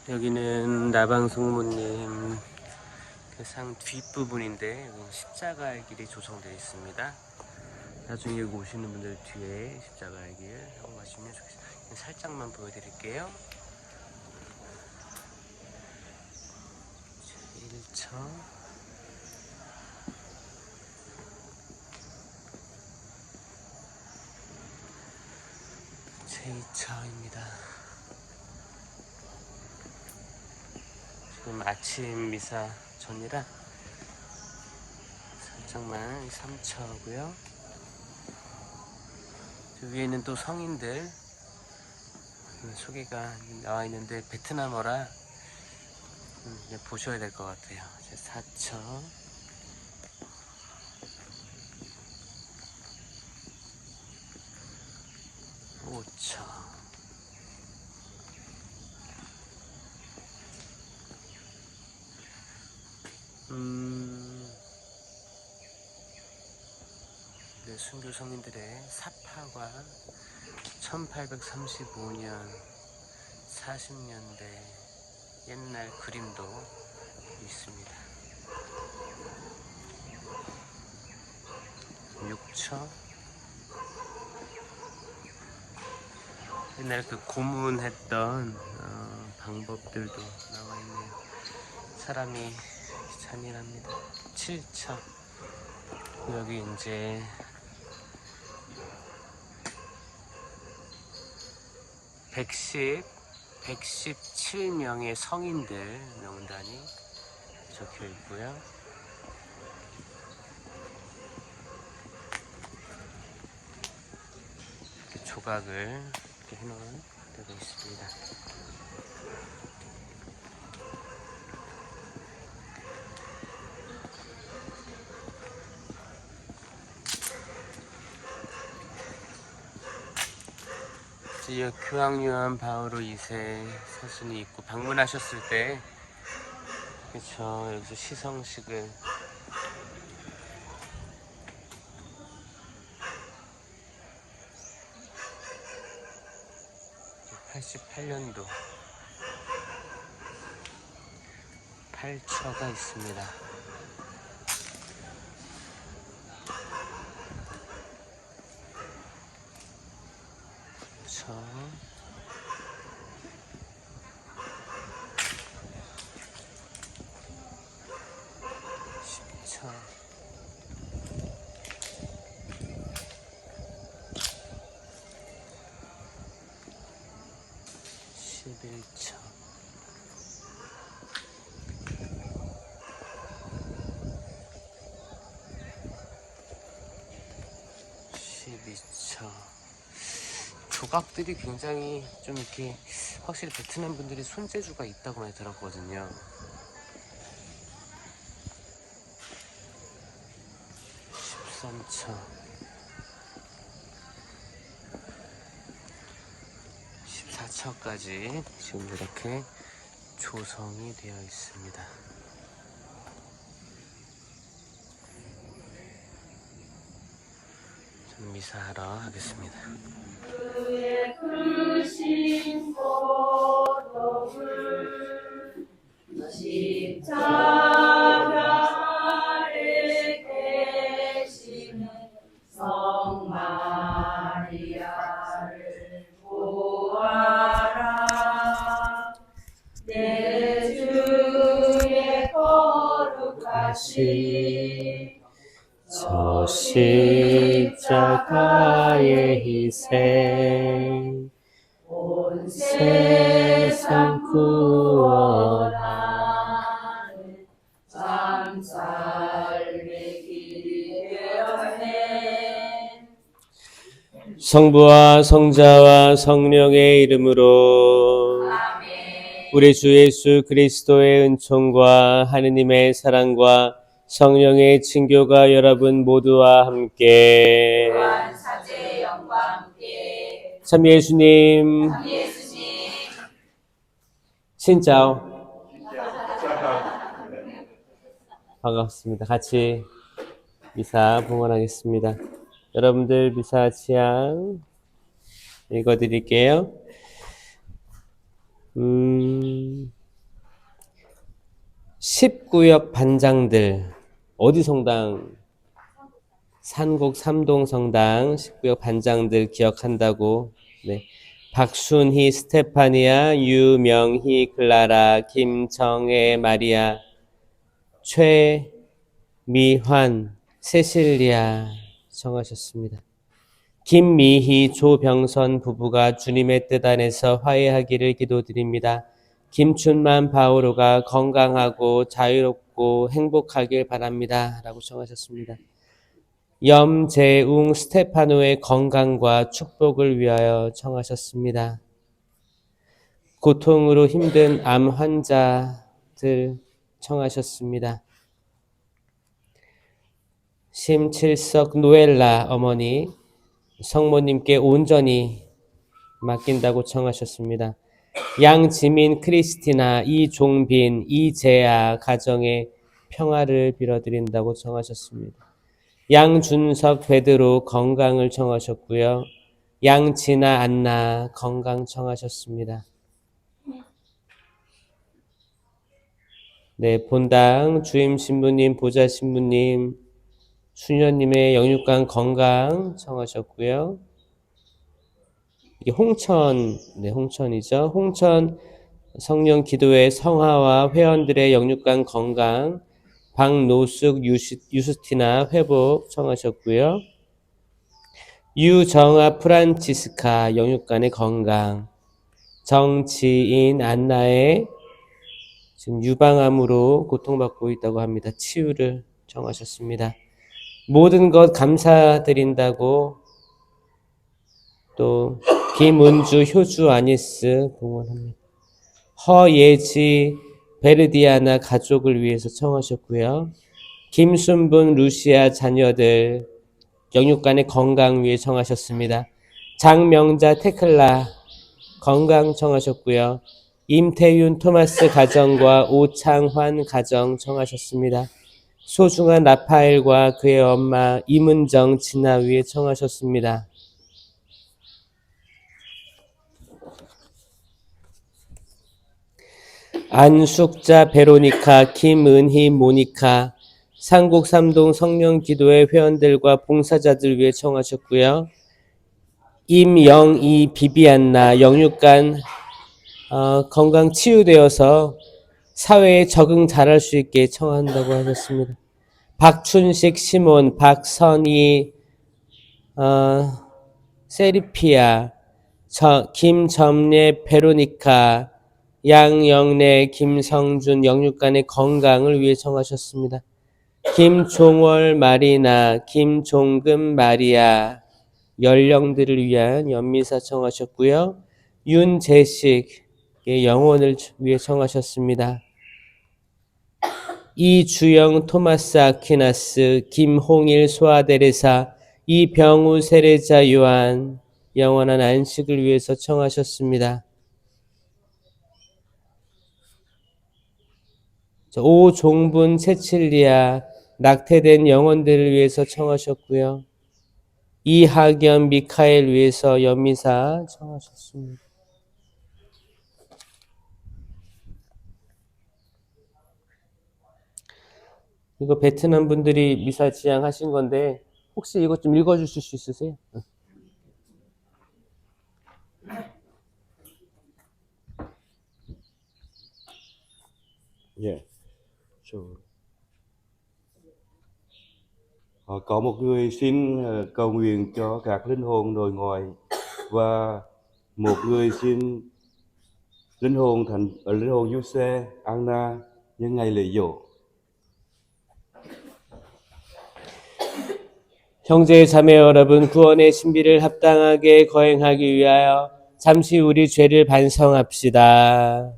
여기는 나방성모님 상 뒷부분인데 십자가의 길이 조성되어 있습니다. 나중에 여기 오시는 분들 뒤에 십자가의 길 하고 가시면 좋겠습니다. 살짝만 보여드릴게요. 1차 제2차입니다. 지금 아침 미사 전이라 살짝만 3차고요. 저 위에는 또 성인들 소개가 나와 있는데 베트남어라 이제 보셔야 될 것 같아요. 제 4차 5차 네, 순교 성인들의 사파가 1835년 40년대 옛날 그림도 있습니다. 6차 옛날에 그 고문했던 방법들도 나와 있네요. 사람이 잔인합니다. 7차 여기 이제 117명의 성인들 명단이 적혀 있고요. 이렇게 조각을 이렇게 해놓은 데가 있습니다. 이 교황요한 바오로 2세 사진이 있고 방문하셨을 때 그쵸 여기서 시성식을 88년도 8처가 있습니다. 저 10차 11차 12차 조각들이 굉장히 좀 이렇게 확실히 베트남 분들이 손재주가 있다고 많이 들었거든요. 13차 14차까지 지금 이렇게 조성이 되어 있습니다. 저는 미사하러 하겠습니다. 그의 크신 고통을 십자가 아래 계시는 성마리아를 보아라. 내 주의 거룩하신 저 십자가의 희생 온 세상 구원하는 참 삶의 길이 되었네. 성부와 성자와 성령의 이름으로 아멘. 우리 주 예수 그리스도의 은총과 하느님의 사랑과 성령의 친교가 여러분 모두와 함께 또한 사제의 영과 함께 참 예수님 참 예수님 신짜오 반갑습니다. 같이 미사 봉헌하겠습니다. 여러분들 미사 취향 읽어드릴게요. 10구역 반장들 어디 성당? 산곡 삼동 성당 10구역 반장들 기억한다고. 네. 박순희, 스테파니아, 유명희, 클라라, 김정혜, 마리아, 최미환, 세실리아 정하셨습니다. 김미희, 조병선 부부가 주님의 뜻 안에서 화해하기를 기도드립니다. 김춘만, 바오로가 건강하고 자유롭고 행복하길 바랍니다. 라고 정하셨습니다. 염재웅, 스테파노의 건강과 축복을 위하여 청하셨습니다. 고통으로 힘든 암 환자들 청하셨습니다. 심칠석 노엘라 어머니 성모님께 온전히 맡긴다고 청하셨습니다. 양지민, 크리스티나, 이종빈, 이재아 가정의 평화를 빌어드린다고 청하셨습니다. 양준석, 베드로 건강을 청하셨고요. 양진아, 안나 건강 청하셨습니다. 네, 본당 주임 신부님, 보좌 신부님, 수녀님의 영육간 건강 청하셨고요. 이게 홍천, 네, 홍천이죠. 홍천 성령 기도회 성화와 회원들의 영육간 건강, 박노숙, 유스티나 회복 청하셨고요. 유정아, 프란치스카 영육간의 건강, 정지인, 안나의 지금 유방암으로 고통받고 있다고 합니다. 치유를 청하셨습니다. 모든 것 감사드린다고 또 김은주, 효주, 아니스 봉헌합니다. 허예지, 베르디아나 가족을 위해서 청하셨고요. 김순분, 루시아 자녀들 영육간의 건강 위해 청하셨습니다. 장명자, 테클라 건강 청하셨고요. 임태윤, 토마스 가정과 오창환 가정 청하셨습니다. 소중한 라파엘과 그의 엄마 이문정, 진아 위해 청하셨습니다. 안숙자, 베로니카, 김은희, 모니카, 산곡 삼동 성령기도회 회원들과 봉사자들 위해 청하셨고요. 임영희, 비비안나 영육간 건강 치유되어서 사회에 적응 잘할 수 있게 청한다고 하셨습니다. 박춘식, 시몬, 박선희, 세리피아, 김점례, 베로니카, 양영래, 김성준 영육간의 건강을 위해 청하셨습니다. 김종월, 마리나, 김종금, 마리아 연령들을 위한 연미사 청하셨고요. 윤재식의 영혼을 위해 청하셨습니다. 이주영, 토마스 아퀴나스, 김홍일, 소아데레사, 이병우, 세례자 요한 영원한 안식을 위해서 청하셨습니다. 오종분, 세칠리아 낙태된 영혼들을 위해서 청하셨고요. 이하겸, 미카엘 위해서 연미사 청하셨습니다. 이거 베트남 분들이 미사 지향하신 건데 혹시 이거 좀 읽어주실 수 있으세요? Yeah. Có một người xin cầu nguyện cho các linh hồn nội ngoại và một người xin linh hồn Giuse, Anna nhân ngày lễ dỗ. 형제 자매 여러분, 구원의 신비를 합당하게 거행하기 위하여 잠시 우리 죄를 반성합시다.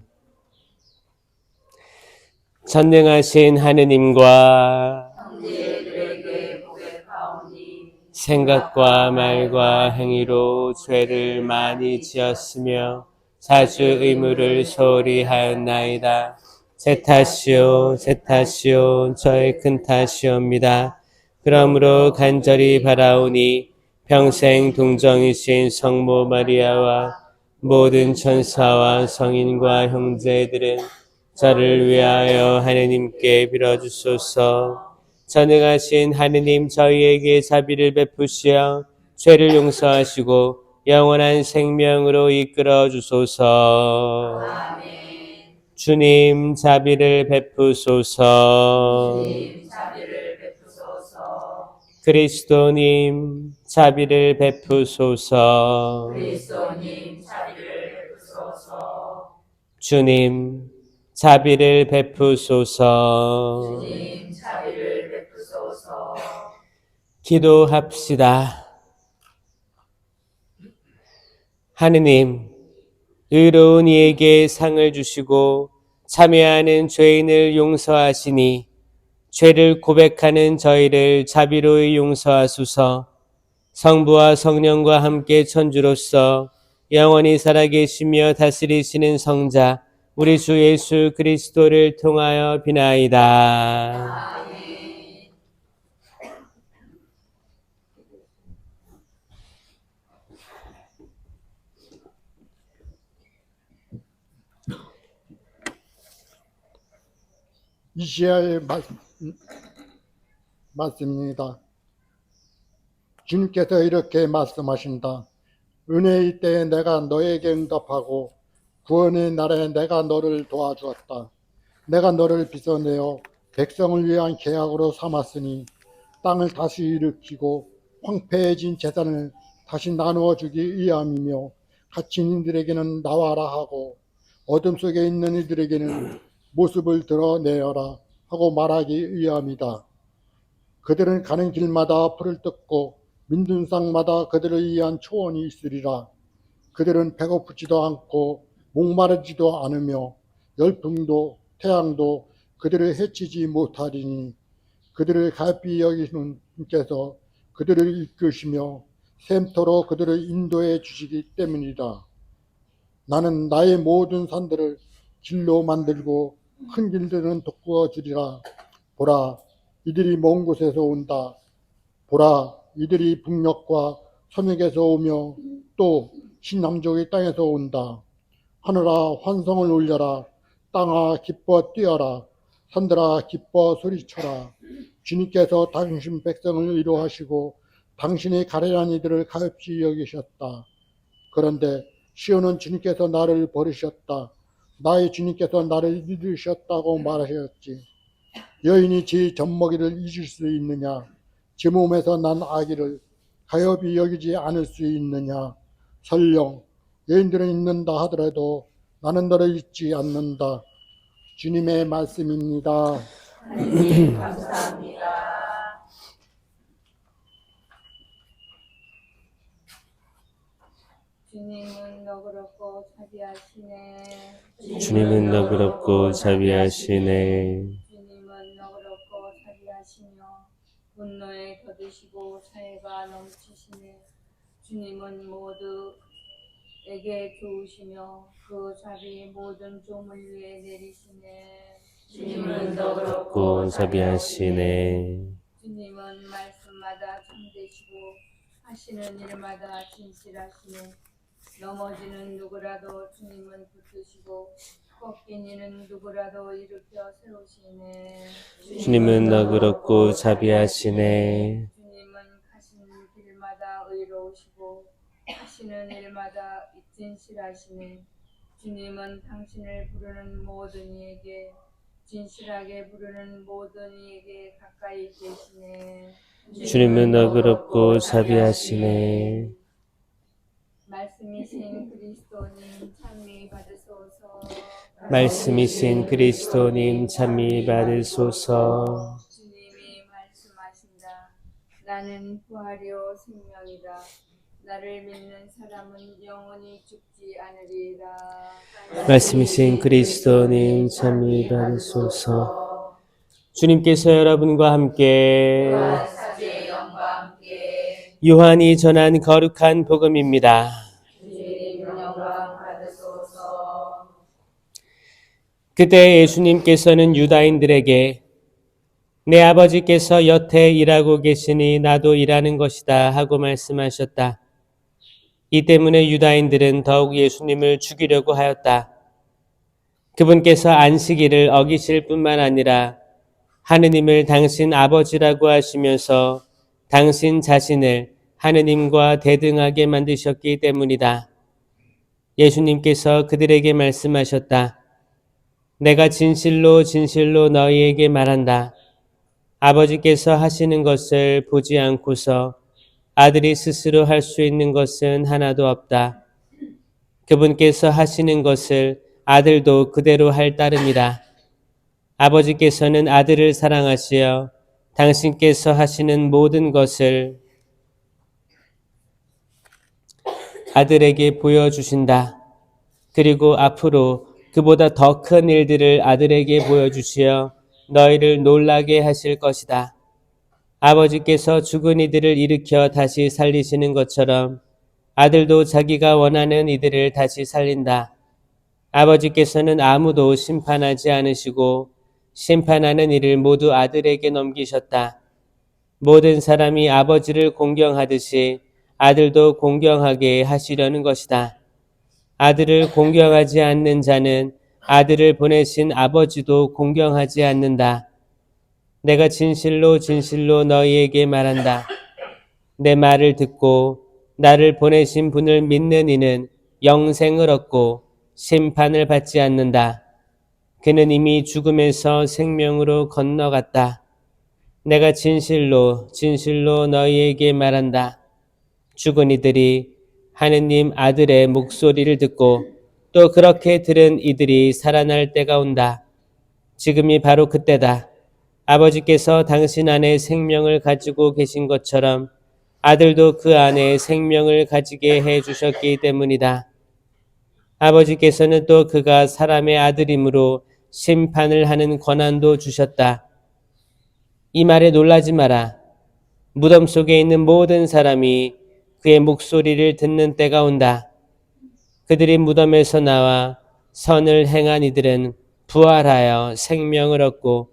전능하신 하느님과 형제들에게 고백하오니 생각과 말과 행위로 죄를 많이 지었으며 자주 의무를 소홀히 하였나이다. 제 탓이요 저의 큰 탓이옵니다. 그러므로 간절히 바라오니 평생 동정이신 성모 마리아와 모든 천사와 성인과 형제들은 저를 위하여 하느님께 빌어주소서. 전능하신 하느님, 저희에게 자비를 베푸시어 죄를 용서하시고 영원한 생명으로 이끌어 주소서. 아멘. 주님, 자비를 베푸소서. 주님 자비를 베푸소서. 그리스도님, 자비를 베푸소서. 그리스도님 자비를 베푸소서. 주님, 자비를 베푸소서. 주님 자비를 베푸소서. 기도합시다. 하느님, 의로운 이에게 상을 주시고 참여하는 죄인을 용서하시니 죄를 고백하는 저희를 자비로이 용서하소서. 성부와 성령과 함께 천주로서 영원히 살아계시며 다스리시는 성자 우리 주 예수 그리스도를 통하여 비나이다. 아멘. 이시야의 말씀입니다. 주님께서 이렇게 말씀하신다. 은혜의 때에 내가 너에게 응답하고 구원의 날에 내가 너를 도와주었다. 내가 너를 빚어내어 백성을 위한 계약으로 삼았으니 땅을 다시 일으키고 황폐해진 재산을 다시 나누어 주기 위함이며 갇힌 이들에게는 나와라 하고 어둠 속에 있는 이들에게는 모습을 드러내어라 하고 말하기 위함이다. 그들은 가는 길마다 풀을 뜯고 민둔상마다 그들을 위한 초원이 있으리라. 그들은 배고프지도 않고 목마르지도 않으며 열풍도 태양도 그들을 해치지 못하리니 그들을 갈피 여기시는 분께서 그들을 이끄시며 샘터로 그들을 인도해 주시기 때문이다. 나는 나의 모든 산들을 길로 만들고 큰 길들은 돋구어 주리라. 보라, 이들이 먼 곳에서 온다. 보라, 이들이 북녘과 서쪽에서 오며 또 신남쪽의 땅에서 온다. 하늘아, 환성을 올려라. 땅아, 기뻐 뛰어라. 산들아, 기뻐 소리쳐라. 주님께서 당신 백성을 위로하시고 당신의 가련한 이들을 가엾이 여기셨다. 그런데 시온은 주님께서 나를 버리셨다. 나의 주님께서 나를 잃으셨다고 말하셨지. 여인이 제 젖먹이를 잊을 수 있느냐? 제 몸에서 난 아기를 가엾이 여기지 않을 수 있느냐? 설령 여인들은 잊는다 하더라도 나는 너를 잊지 않는다. 주님의 말씀입니다. 하나님 감사합니다. 주님은 너그럽고 자비하시네. 주님은 너그럽고 자비하시네. 주님은 너그럽고 자비하시며 분노에 더디시고 사해가 넘치시네. 주님은 모두에게 좋으시며 그 자비 모든 종을 위해 내리시네. 주님은 너그럽고 고 자비하시네. 주님은 말씀마다 참되시고 하시는 일마다 진실하시네. 넘어지는 누구라도 주님은 붙드시고 꺾인 이는 누구라도 일으켜 세우시네. 주님은 너그럽고 자비하시네. 주님은 가신 길마다 의로우시고 하시는 일마다 진실하시네. 주님은 당신을 부르는 모든 이에게 진실하게 부르는 모든 이에게 가까이 계시네. 주님은 너그럽고 자비하시네. 말씀이신 그리스도님 찬미 받으소서. 말씀이신 그리스도님 찬미 받으소서. 주님이 말씀하신다. 나는 부활이요 생명이다. 나를 믿는 사람은 영원히 죽지 않으리라. 말씀이신 그리스도님 찬미 받으소서. 주님께서 여러분과 함께 사제의 영과 함께 요한이 전한 거룩한 복음입니다. 주님 영광 받으소서. 그때 예수님께서는 유다인들에게 내 아버지께서 여태 일하고 계시니 나도 일하는 것이다 하고 말씀하셨다. 이 때문에 유다인들은 더욱 예수님을 죽이려고 하였다. 그분께서 안식일을 어기실 뿐만 아니라 하느님을 당신 아버지라고 하시면서 당신 자신을 하느님과 대등하게 만드셨기 때문이다. 예수님께서 그들에게 말씀하셨다. 내가 진실로 진실로 너희에게 말한다. 아버지께서 하시는 것을 보지 않고서 아들이 스스로 할 수 있는 것은 하나도 없다. 그분께서 하시는 것을 아들도 그대로 할 따름이다. 아버지께서는 아들을 사랑하시어 당신께서 하시는 모든 것을 아들에게 보여주신다. 그리고 앞으로 그보다 더 큰 일들을 아들에게 보여주시어 너희를 놀라게 하실 것이다. 아버지께서 죽은 이들을 일으켜 다시 살리시는 것처럼 아들도 자기가 원하는 이들을 다시 살린다. 아버지께서는 아무도 심판하지 않으시고 심판하는 일을 모두 아들에게 넘기셨다. 모든 사람이 아버지를 공경하듯이 아들도 공경하게 하시려는 것이다. 아들을 공경하지 않는 자는 아들을 보내신 아버지도 공경하지 않는다. 내가 진실로 진실로 너희에게 말한다. 내 말을 듣고 나를 보내신 분을 믿는 이는 영생을 얻고 심판을 받지 않는다. 그는 이미 죽음에서 생명으로 건너갔다. 내가 진실로 진실로 너희에게 말한다. 죽은 이들이 하느님 아들의 목소리를 듣고 또 그렇게 들은 이들이 살아날 때가 온다. 지금이 바로 그때다. 아버지께서 당신 안에 생명을 가지고 계신 것처럼 아들도 그 안에 생명을 가지게 해 주셨기 때문이다. 아버지께서는 또 그가 사람의 아들이므로 심판을 하는 권한도 주셨다. 이 말에 놀라지 마라. 무덤 속에 있는 모든 사람이 그의 목소리를 듣는 때가 온다. 그들이 무덤에서 나와 선을 행한 이들은 부활하여 생명을 얻고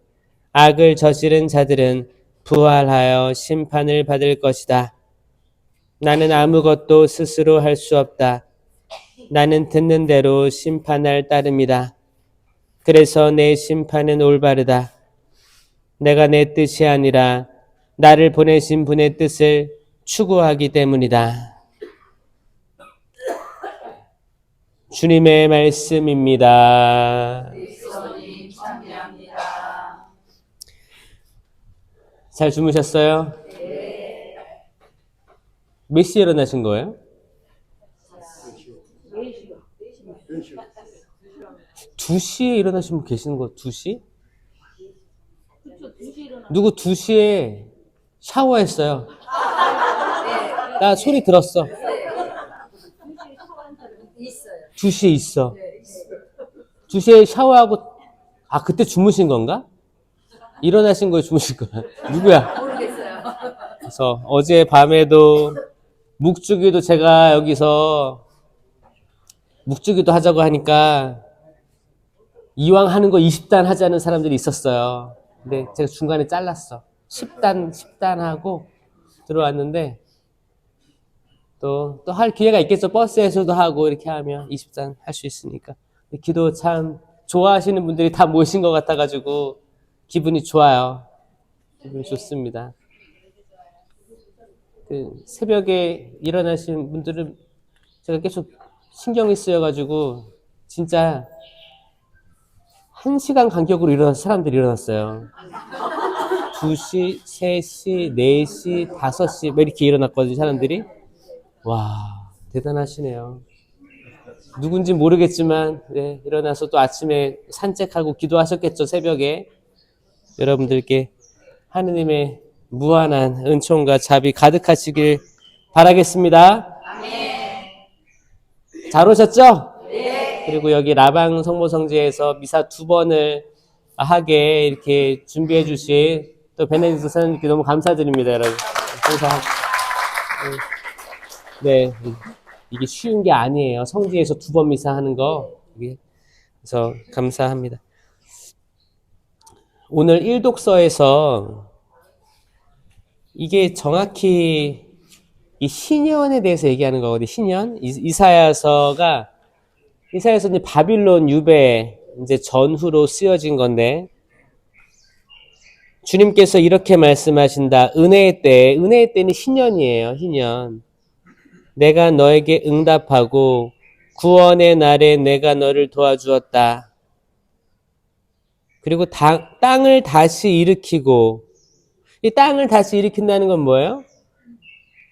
악을 저지른 자들은 부활하여 심판을 받을 것이다. 나는 아무것도 스스로 할 수 없다. 나는 듣는 대로 심판할 따름이다. 그래서 내 심판은 올바르다. 내가 내 뜻이 아니라 나를 보내신 분의 뜻을 추구하기 때문이다. 주님의 말씀입니다. 그리스도님 찬미합니다. 잘 주무셨어요? 몇 시에 일어나신 거예요? 2시에 일어나신 분 계시는 거 2시? 누구 2시에 샤워했어요. 나 소리 들었어. 있어요. 2시에 있어. 2시에 샤워하고 그때 주무신 건가? 일어나신 거예요? 주무신 거야? 누구야? 모르겠어요. 그래서 어제 밤에도 묵주기도 제가 여기서 묵주기도 하자고 하니까 이왕 하는 거 20단 하자는 사람들이 있었어요. 근데 제가 중간에 잘랐어. 10단 하고 들어왔는데 또 할 기회가 있겠죠. 버스에서도 하고 이렇게 하면 20단 할 수 있으니까. 기도 참 좋아하시는 분들이 다 모이신 것 같아가지고 기분이 좋아요. 기분이 좋습니다. 새벽에 일어나신 분들은 제가 계속 신경이 쓰여가지고 진짜 1시간 간격으로 일어나서 사람들이 일어났어요. 2시, 3시, 4시, 5시 뭐 이렇게 일어났거든요, 사람들이. 와, 대단하시네요. 누군지 모르겠지만 네, 일어나서 또 아침에 산책하고 기도하셨겠죠, 새벽에. 여러분들께 하느님의 무한한 은총과 자비 가득하시길 바라겠습니다. 잘 오셨죠? 그리고 여기 라방 성모성지에서 미사 2번을 하게 이렇게 준비해 주신 또 베네딕트 선생님께 너무 감사드립니다, 여러분. 항상 네, 이게 쉬운 게 아니에요. 성지에서 2번 미사 하는 거. 그래서 감사합니다. 오늘 1독서에서 이게 정확히 이 희년에 대해서 얘기하는 거거든요. 희년. 이사야서가 이제 바빌론 유배 이제 전후로 쓰여진 건데 주님께서 이렇게 말씀하신다. 은혜의 때는 희년이에요. 희년. 내가 너에게 응답하고 구원의 날에 내가 너를 도와주었다. 그리고 땅을 다시 일으키고 이 땅을 다시 일으킨다는 건 뭐예요?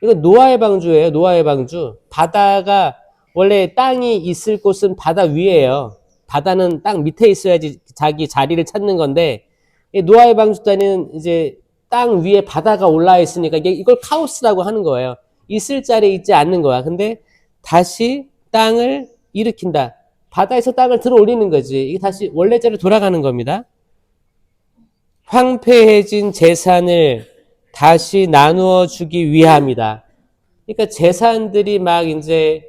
이건 노아의 방주예요. 노아의 방주. 바다가 원래 땅이 있을 곳은 바다 위에요. 바다는 땅 밑에 있어야지 자기 자리를 찾는 건데 이 노아의 방주 때는 이제 땅 위에 바다가 올라와 있으니까 이걸 카오스라고 하는 거예요. 있을 자리에 있지 않는 거야. 근데 다시 땅을 일으킨다. 바다에서 땅을 들어 올리는 거지. 이게 다시 원래 자리로 돌아가는 겁니다. 황폐해진 재산을 다시 나누어 주기 위함이다. 그러니까 재산들이 막 이제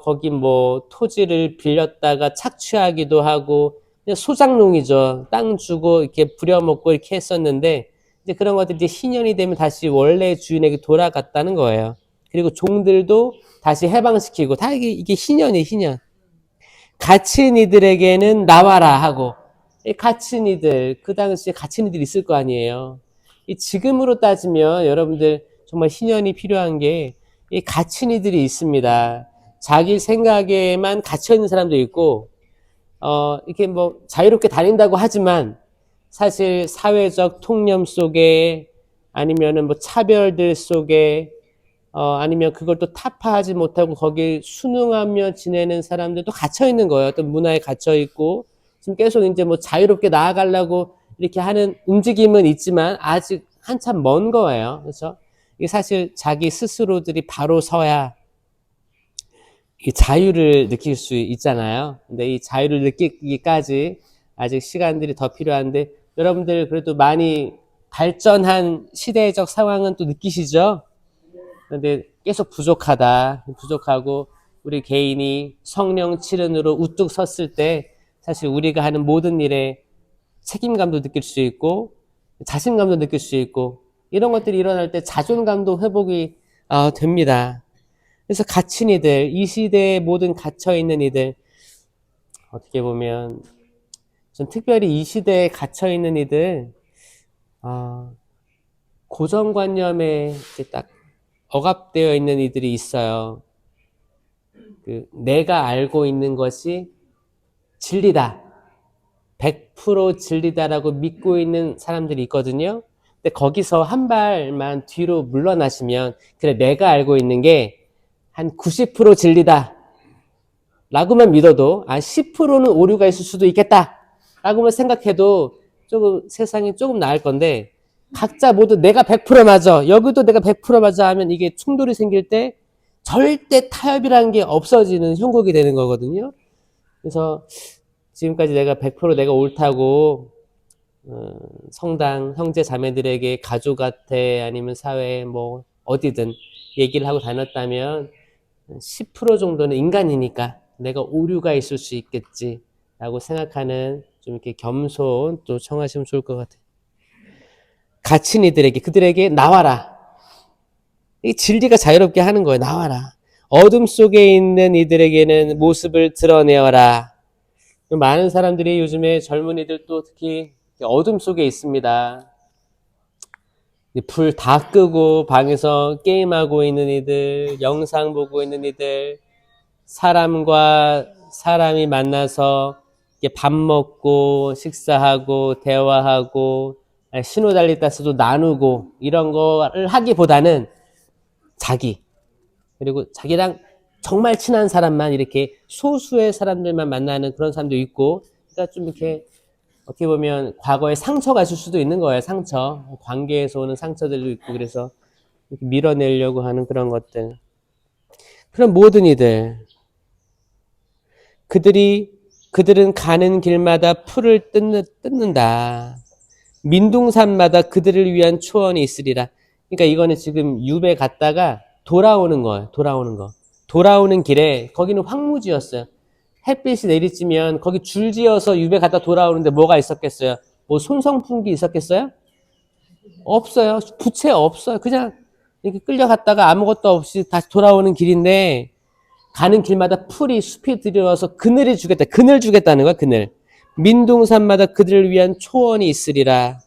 거기 뭐 토지를 빌렸다가 착취하기도 하고 그냥 소작농이죠. 땅 주고 이렇게 부려먹고 이렇게 했었는데 이제 그런 것들이 이제 희년이 되면 다시 원래 주인에게 돌아갔다는 거예요. 그리고 종들도 다시 해방시키고 다 이게 희년이에요. 희년. 갇힌 이들에게는 나와라 하고 갇힌 이들 그 당시에 갇힌 이들이 있을 거 아니에요. 이 지금으로 따지면 여러분들 정말 희년이 필요한 게 이 갇힌 이들이 있습니다. 자기 생각에만 갇혀 있는 사람도 있고 이렇게 뭐 자유롭게 다닌다고 하지만 사실 사회적 통념 속에 아니면은 뭐 차별들 속에 아니면 그걸 또 타파하지 못하고 거기에 순응하며 지내는 사람들도 갇혀 있는 거예요. 어떤 문화에 갇혀 있고 지금 계속 이제 뭐 자유롭게 나아가려고 이렇게 하는 움직임은 있지만 아직 한참 먼 거예요. 그렇죠? 이게 사실 자기 스스로들이 바로 서야 이 자유를 느낄 수 있잖아요. 근데 이 자유를 느끼기까지 아직 시간들이 더 필요한데 여러분들 그래도 많이 발전한 시대적 상황은 또 느끼시죠? 그런데 계속 부족하고 우리 개인이 성령 칠은으로 우뚝 섰을 때 사실 우리가 하는 모든 일에 책임감도 느낄 수 있고 자신감도 느낄 수 있고 이런 것들이 일어날 때 자존감도 회복이 됩니다. 그래서 갇힌 이들, 이 시대에 모든 갇혀있는 이들 어떻게 보면 전 특별히 이 시대에 갇혀있는 이들 고정관념에 딱 억압되어 있는 이들이 있어요. 내가 알고 있는 것이 진리다. 100% 진리다라고 믿고 있는 사람들이 있거든요. 근데 거기서 한 발만 뒤로 물러나시면 그래 내가 알고 있는 게 한 90% 진리다 라고만 믿어도 10%는 오류가 있을 수도 있겠다 라고만 생각해도 조금 세상이 조금 나을 건데 각자 모두 내가 100% 맞아 여기도 내가 100% 맞아 하면 이게 충돌이 생길 때 절대 타협이라는 게 없어지는 형국이 되는 거거든요. 그래서 지금까지 내가 100% 내가 옳다고 성당 형제 자매들에게 가족한테 아니면 사회에 뭐 어디든 얘기를 하고 다녔다면 10% 정도는 인간이니까 내가 오류가 있을 수 있겠지 라고 생각하는 좀 이렇게 겸손 또 청하시면 좋을 것 같아요. 갇힌 이들에게 그들에게 나와라. 이 진리가 자유롭게 하는 거예요. 나와라. 어둠 속에 있는 이들에게는 모습을 드러내어라. 많은 사람들이 요즘에 젊은이들 또 특히 어둠 속에 있습니다. 불 다 끄고 방에서 게임하고 있는 이들, 영상 보고 있는 이들, 사람과 사람이 만나서 밥 먹고 식사하고 대화하고 신호달리다스도 나누고 이런 거를 하기보다는 자기 그리고 자기랑 정말 친한 사람만 이렇게 소수의 사람들만 만나는 그런 사람도 있고 그러니까 좀 이렇게 어떻게 보면 과거에 상처가 있을 수도 있는 거예요. 상처. 관계에서 오는 상처들도 있고 그래서 이렇게 밀어내려고 하는 그런 것들. 그런 모든 이들. 그들은 가는 길마다 풀을 뜯는다. 민둥산마다 그들을 위한 초원이 있으리라. 그러니까 이거는 지금 유배 갔다가 돌아오는 거예요. 돌아오는 길에 거기는 황무지였어요. 햇빛이 내리쬐면 거기 줄지어서 유배 갔다 돌아오는데 뭐가 있었겠어요? 뭐 손성풍기 있었겠어요? 없어요. 부채 없어요. 그냥 이렇게 끌려갔다가 아무것도 없이 다시 돌아오는 길인데 가는 길마다 풀이 숲이 들여와서 그늘이 주겠다. 그늘 주겠다는 거야. 그늘. 민둥산마다 그들을 위한 초원이 있으리라.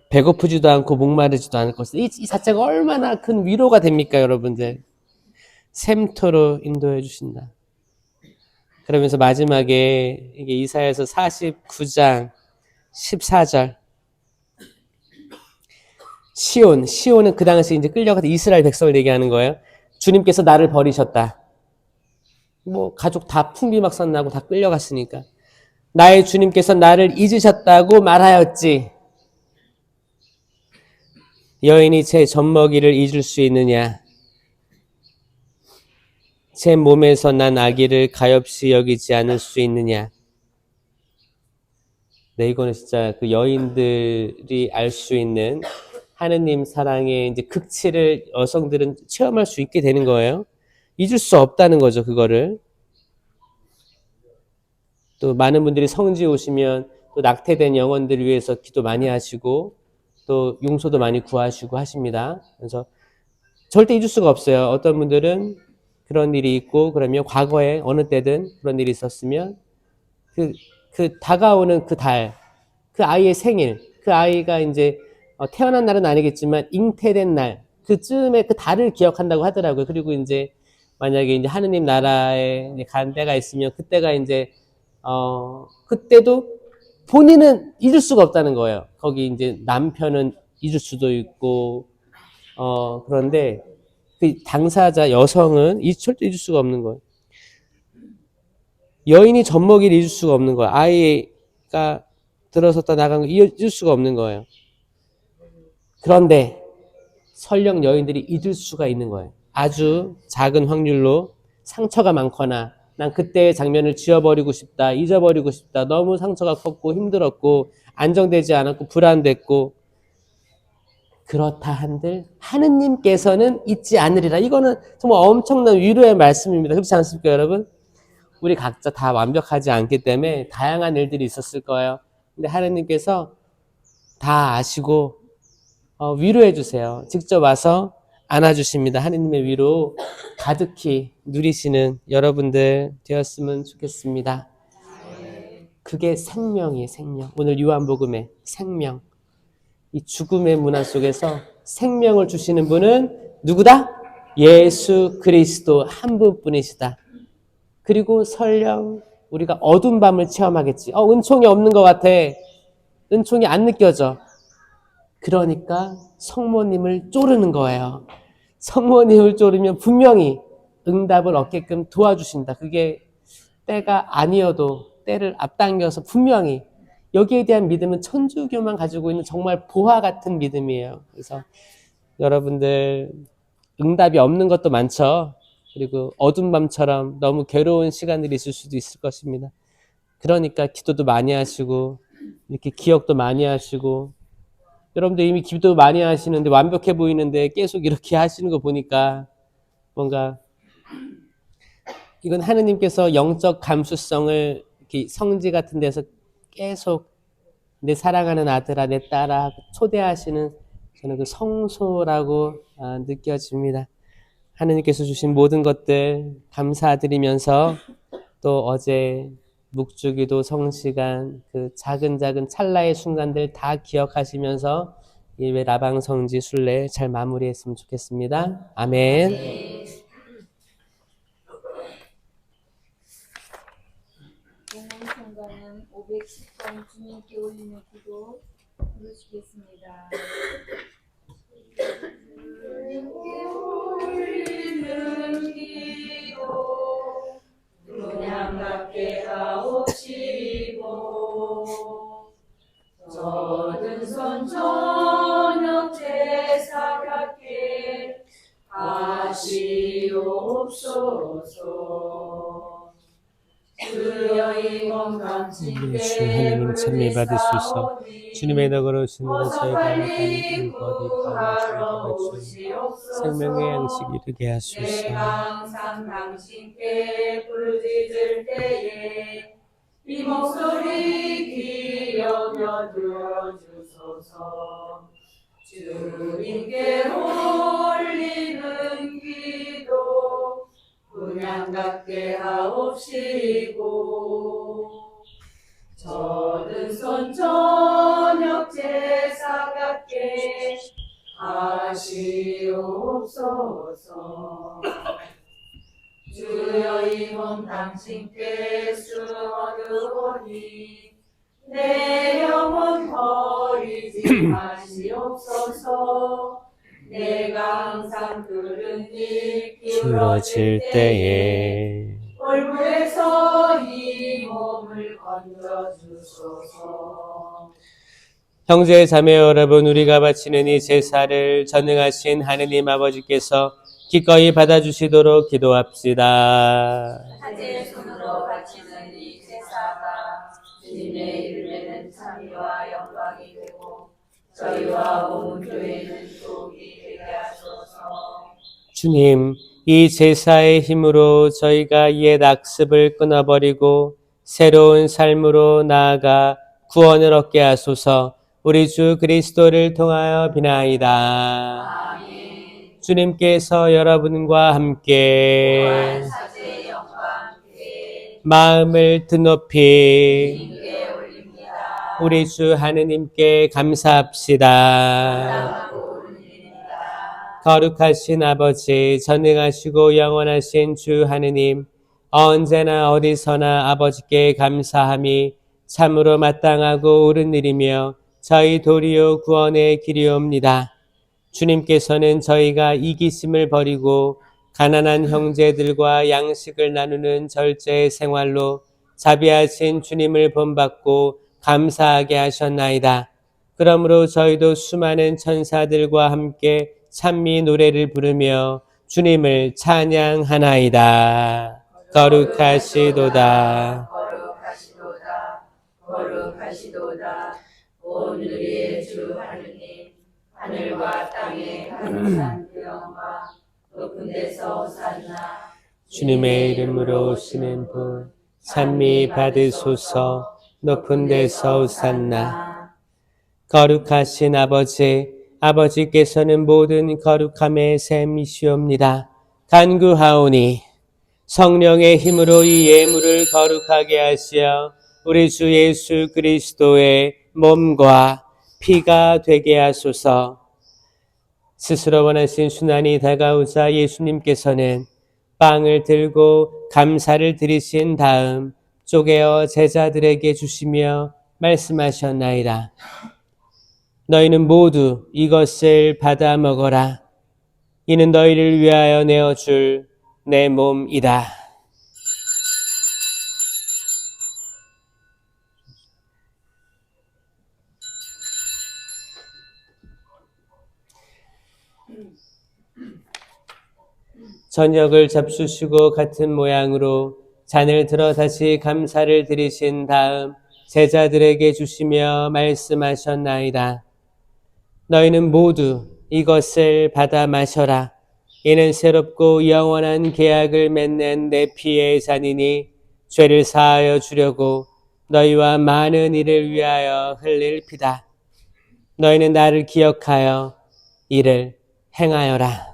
배고프지도 않고 목마르지도 않을 것이다. 이 자체가 얼마나 큰 위로가 됩니까, 여러분들. 샘터로 인도해 주신다. 그러면서 마지막에 이게 이사야서 49장 14절. 시온은 그 당시 이제 끌려가서 이스라엘 백성을 얘기하는 거예요. 주님께서 나를 버리셨다. 뭐 가족 다 풍비막산 나고 다 끌려갔으니까. 나의 주님께서 나를 잊으셨다고 말하였지. 여인이 제 젖먹이를 잊을 수 있느냐? 제 몸에서 난 아기를 가엾이 여기지 않을 수 있느냐? 네, 이거는 진짜 그 여인들이 알 수 있는 하느님 사랑의 이제 극치를 여성들은 체험할 수 있게 되는 거예요. 잊을 수 없다는 거죠, 그거를. 또 많은 분들이 성지 오시면 또 낙태된 영혼들을 위해서 기도 많이 하시고 또 용서도 많이 구하시고 하십니다. 그래서 절대 잊을 수가 없어요. 어떤 분들은 그런 일이 있고 그러면 과거에 어느 때든 그런 일이 있었으면 그 다가오는 그 달, 그 아이의 생일, 그 아이가 이제 태어난 날은 아니겠지만 잉태된 날, 그쯤에 그 달을 기억한다고 하더라고요. 그리고 이제 만약에 이제 하느님 나라에 이제 간 때가 있으면 그때가 이제 그때도 본인은 잊을 수가 없다는 거예요. 거기 이제 남편은 잊을 수도 있고 그런데 그 당사자 여성은 절대 잊을 수가 없는 거예요. 여인이 젖먹이를 잊을 수가 없는 거예요. 아이가 들어섰다 나간 거 잊을 수가 없는 거예요. 그런데 설령 여인들이 잊을 수가 있는 거예요. 아주 작은 확률로 상처가 많거나 난 그때의 장면을 지워버리고 싶다, 잊어버리고 싶다, 너무 상처가 컸고 힘들었고 안정되지 않았고 불안됐고 그렇다 한들 하느님께서는 잊지 않으리라. 이거는 정말 엄청난 위로의 말씀입니다. 그렇지 않습니까, 여러분? 우리 각자 다 완벽하지 않기 때문에 다양한 일들이 있었을 거예요. 근데 하느님께서 다 아시고 위로해 주세요. 직접 와서 안아주십니다. 하느님의 위로 가득히 누리시는 여러분들 되었으면 좋겠습니다. 그게 생명이에요, 생명. 오늘 요한복음의 생명. 이 죽음의 문화 속에서 생명을 주시는 분은 누구다? 예수 그리스도 한 분뿐이시다. 그리고 설령 우리가 어두운 밤을 체험하겠지. 은총이 없는 것 같아. 은총이 안 느껴져. 그러니까 성모님을 쪼르는 거예요. 성모님을 쪼르면 분명히 응답을 얻게끔 도와주신다. 그게 때가 아니어도 때를 앞당겨서 분명히 여기에 대한 믿음은 천주교만 가지고 있는 정말 보화 같은 믿음이에요. 그래서 여러분들 응답이 없는 것도 많죠. 그리고 어두운 밤처럼 너무 괴로운 시간들이 있을 수도 있을 것입니다. 그러니까 기도도 많이 하시고 이렇게 기억도 많이 하시고 여러분들 이미 기도 많이 하시는데 완벽해 보이는데 계속 이렇게 하시는 거 보니까 뭔가 이건 하느님께서 영적 감수성을 이렇게 성지 같은 데서 계속 내 사랑하는 아들아 내 딸아 초대하시는 저는 그 성소라고 느껴집니다. 하느님께서 주신 모든 것들 감사드리면서 또 어제 묵주기도 성시간 그 작은 찰나의 순간들 다 기억하시면서 예배 라방 성지 순례 잘 마무리했으면 좋겠습니다. 아멘. 공원 성가는 510번 주님께 올리는 기도 부르시겠습니다. 주님께 올리는 기도 그냥답게 하옵시고 젖은 손 저녁 제사 같게 하시옵소서. 주여 이 몸 감칭 예수 하느님 찬미 받으소서. 주님의 덕으로 오시는 저희가 어서빨리 구하러 오시옵소서. 생명의 양식 이르게 하소서. 내가 항상 당신께 부르짖을 때에 이 목소리 귀 여겨 들어주소서. 주님께 올리는 기도 그냥 갖게 하옵시고 젖은 손 저녁 제사 같게 하시옵소서. 주여 이 몸 당신께 쓰어드오니 내 영혼 버리지 마시옵소서. 내가 항상 들은 일 길어질 때에 얼굴에서 이 몸을 건져주소서. 형제 자매 여러분, 우리가 바치는 이 제사를 전능하신 하느님 아버지께서 기꺼이 받아주시도록 기도합시다. 사제의 손으로 바치는 이 제사가 주님의 이름에는 찬미와 영광이 되고 저희와 온 교회는 복이 되게 하소서. 주님, 이 제사의 힘으로 저희가 옛 악습을 끊어버리고 새로운 삶으로 나아가 구원을 얻게 하소서. 우리 주 그리스도를 통하여 비나이다. 아멘. 주님께서 여러분과 함께 사제의 영과 함께 마음을 드높이 주님께 올립니다. 우리 주 하느님께 감사합시다. 감사하고 올립니다. 거룩하신 아버지, 전능하시고 영원하신 주 하느님, 언제나 어디서나 아버지께 감사함이 참으로 마땅하고 옳은 일이며 저희 도리어 구원의 길이옵니다. 주님께서는 저희가 이기심을 버리고 가난한 형제들과 양식을 나누는 절제의 생활로 자비하신 주님을 본받고 감사하게 하셨나이다. 그러므로 저희도 수많은 천사들과 함께 찬미 노래를 부르며 주님을 찬양하나이다. 거룩하시도다. 거룩하시도다. 거룩하시도다. 오늘의 주 하느님, 하늘과 땅의 가득한 그 영광 높은 데서 오산나. 주님의 이름으로 오시는 분 찬미 받으소서. 높은 데서 오산나. 거룩하신 아버지, 아버지께서는 모든 거룩함의 샘이시옵니다. 간구하오니 성령의 힘으로 이 예물을 거룩하게 하시어 우리 주 예수 그리스도의 몸과 피가 되게 하소서. 스스로 원하신 순환이 다가오자 예수님께서는 빵을 들고 감사를 드리신 다음 쪼개어 제자들에게 주시며 말씀하셨나이다. 너희는 모두 이것을 받아 먹어라. 이는 너희를 위하여 내어줄 내 몸이다. 저녁을 잡수시고 같은 모양으로 잔을 들어 다시 감사를 드리신 다음 제자들에게 주시며 말씀하셨나이다. 너희는 모두 이것을 받아 마셔라. 이는 새롭고 영원한 계약을 맺는 내 피의 잔이니 죄를 사하여 주려고 너희와 많은 이를 위하여 흘릴 피다. 너희는 나를 기억하여 이를 행하여라.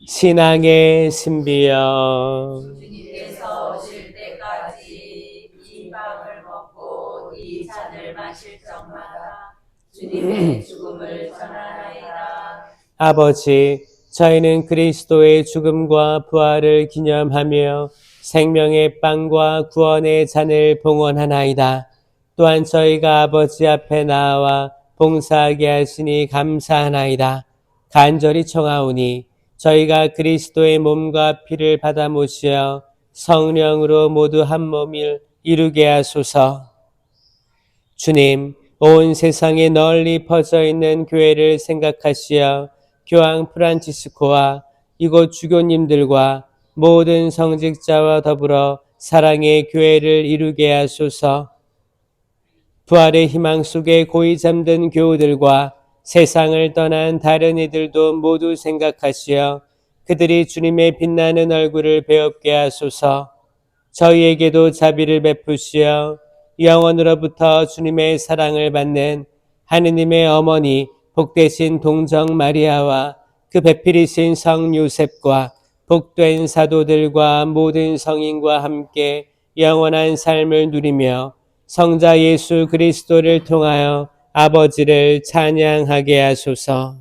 신앙의 신비여, 주님께서 오실 때까지 이 빵을 먹고 이 잔을 마실 적마다 주님의 죽음을 전하나이다. 아버지, 저희는 그리스도의 죽음과 부활을 기념하며 생명의 빵과 구원의 잔을 봉헌하나이다. 또한 저희가 아버지 앞에 나와 봉사하게 하시니 감사하나이다. 간절히 청하오니 저희가 그리스도의 몸과 피를 받아 모시어 성령으로 모두 한 몸을 이루게 하소서. 주님, 온 세상에 널리 퍼져 있는 교회를 생각하시어 교황 프란치스코와 이곳 주교님들과 모든 성직자와 더불어 사랑의 교회를 이루게 하소서. 부활의 희망 속에 고이 잠든 교우들과 세상을 떠난 다른 이들도 모두 생각하시어 그들이 주님의 빛나는 얼굴을 배웁게 하소서. 저희에게도 자비를 베푸시어 영원으로부터 주님의 사랑을 받는 하느님의 어머니 복되신 동정 마리아와 그 배필이신 성 요셉과 복된 사도들과 모든 성인과 함께 영원한 삶을 누리며 성자 예수 그리스도를 통하여 아버지를 찬양하게 하소서.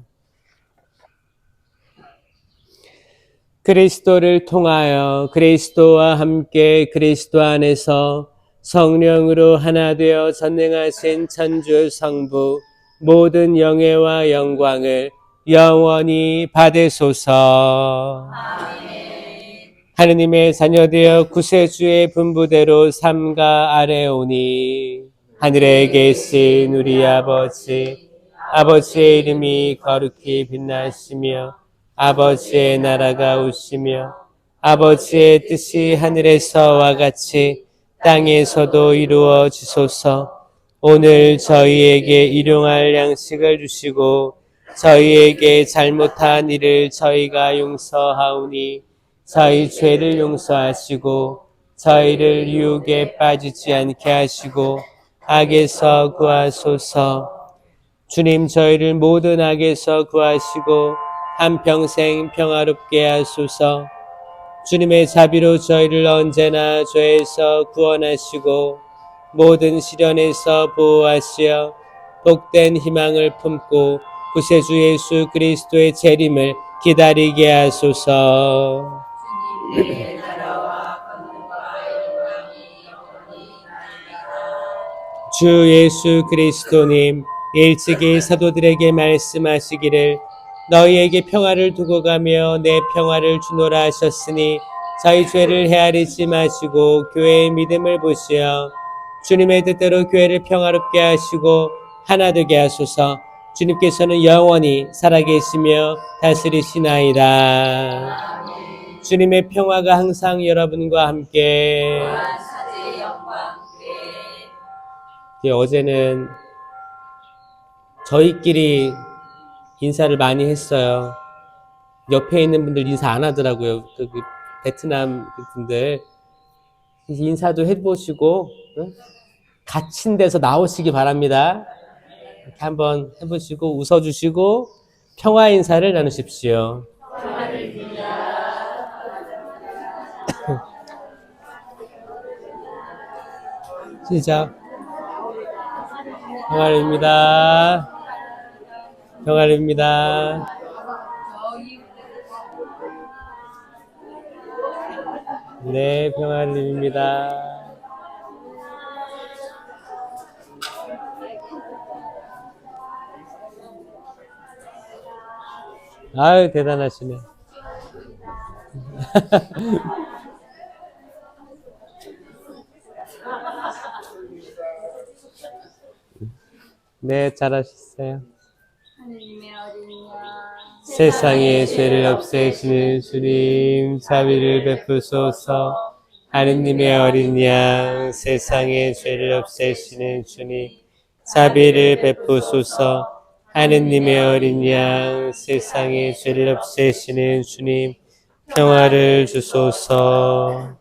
그리스도를 통하여 그리스도와 함께 그리스도 안에서 성령으로 하나 되어 전능하신 천주 성부 모든 영예와 영광을 영원히 받으소서. 하느님의 자녀되어 구세주의 분부대로 삼가 아뢰오니 하늘에 계신 우리 아버지의 이름이 거룩히 빛나시며 아버지의 나라가 오시며 아버지의 뜻이 하늘에서와 같이 땅에서도 이루어지소서. 오늘 저희에게 일용할 양식을 주시고 저희에게 잘못한 일을 저희가 용서하오니 저희 죄를 용서하시고 저희를 유혹에 빠지지 않게 하시고 악에서 구하소서. 주님, 저희를 모든 악에서 구하시고 한평생 평화롭게 하소서. 주님의 자비로 저희를 언제나 죄에서 구원하시고 모든 시련에서 보호하시어 복된 희망을 품고 구세주 예수 그리스도의 재림을 기다리게 하소서. 주님의 나라와 권능과 영광이 영원히 나리라. 주 예수 그리스도님, 일찍이 사도들에게 말씀하시기를 너희에게 평화를 두고 가며 내 평화를 주노라 하셨으니 저희 죄를 헤아리지 마시고 교회의 믿음을 보시어 주님의 뜻대로 교회를 평화롭게 하시고 하나 되게 하소서. 주님께서는 영원히 살아계시며 다스리시나이다. 주님의 평화가 항상 여러분과 함께. 사제의 영과 함께. 어제는 저희끼리 인사를 많이 했어요. 옆에 있는 분들 인사 안 하더라고요. 그 베트남 분들 인사도 해보시고 갇힌 데서 나오시기 바랍니다. 이렇게 한번 해보시고 웃어주시고 평화 인사를 나누십시오. 시작. 평화입니다. 평화입니다. 네, 평화입니다. 아유, 대단하시네. 네, 잘하셨어요. 하느님의 어린 양 세상의 죄를 없애시는 주님, 자비를 베푸소서. 하느님의 어린 양, 세상의 죄를 없애시는 주님, 자비를 베푸소서. 하느님의 어린 양, 세상의 죄를 없애시는 주님, 평화를 주소서.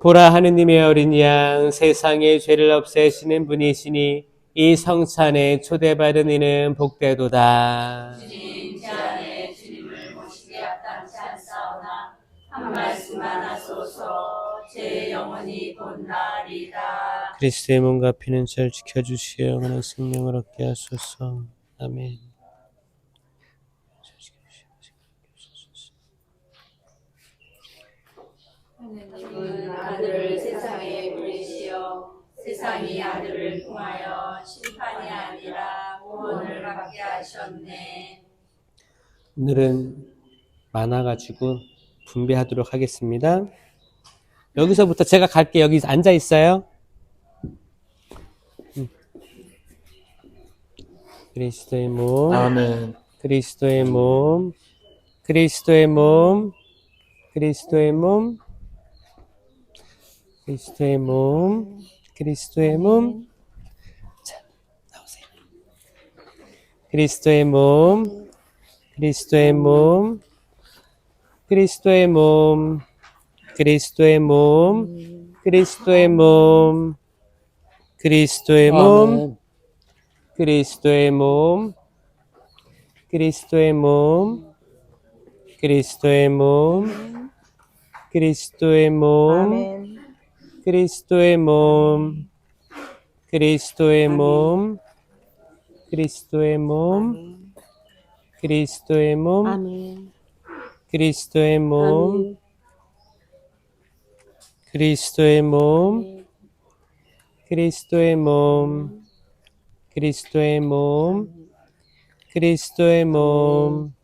보라, 하느님의 어린 양, 세상의 죄를 없애시는 분이시니 이 성찬에 초대받은 이는 복되도다. 주님 제 안에 주님을 모시게 합당치 않사오나 한 말씀만 하소서. 제 영혼이 본나리다. 그리스도의 몸과 피는 저를 지켜주시어 영원한 생명을 얻게 하소서. 아멘. 그 아들을 세상에 보내시어 세상이 아들을 통하여 심판이 아니라 구원을 받게 하셨네. 오늘은 많아가지고 분배하도록 하겠습니다. 여기서부터 제가 갈게. 여기 앉아 있어요. 그리스도의 몸, 아멘. 그리스도의 몸, 그리스도의 몸, 그리스도의 몸, 그리스도의 몸, 그리스도의 몸, 그리스도의 몸, 그리스도의 몸, 그리스도의 몸, 그리스도의 몸, 그리스도의 몸, 그리스도의 몸, 아멘. 그리스도의 몸, 그리스도의 몸, 그리스도의 몸, 그리스도의 몸, 그리스도의 몸, 그리스도의 몸, 그리스도의 몸, 그리스도의 몸, 그리스도의 몸, 그리스도의 몸, 그리스도의 몸, 그리스도의 몸, 그리스도의 몸,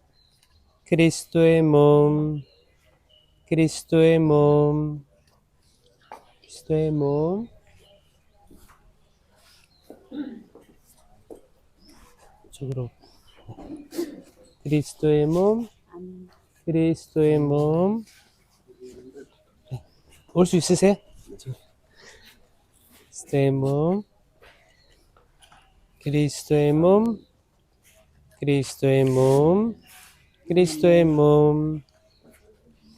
그리스도의 몸, 그리스도의 몸, 그리스도의 몸, 쪽으로 그리스도의 몸, 그리스도의 몸, 올 수 있으세요? 그리스도의 몸, 그리스도의 몸, 그리스도의 몸, 그리스도의 몸,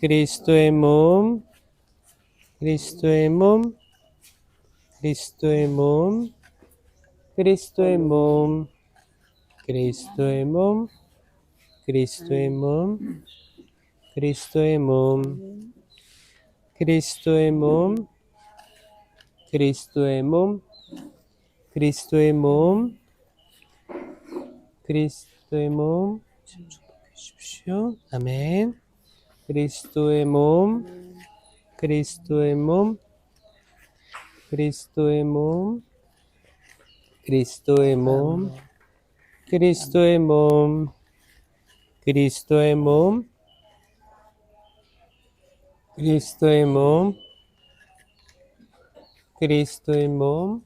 그리스도의 몸, 그리스도의 몸, 그리스도의 몸, 그리스도의 몸, 그리스도의 몸, 그리스도의 몸, 그리스도의 몸, 그리스도의 몸, 그리스도의 몸, 그리스도의 몸, 그리스도의 몸, 주십시오. 아멘. 그리스도의 몸, 그리스도의 몸, 그리스도의 몸, 그리스도의 몸, 그리스도의 몸, 그리스도의 몸, 그리스도의 몸, 그리스도의 몸,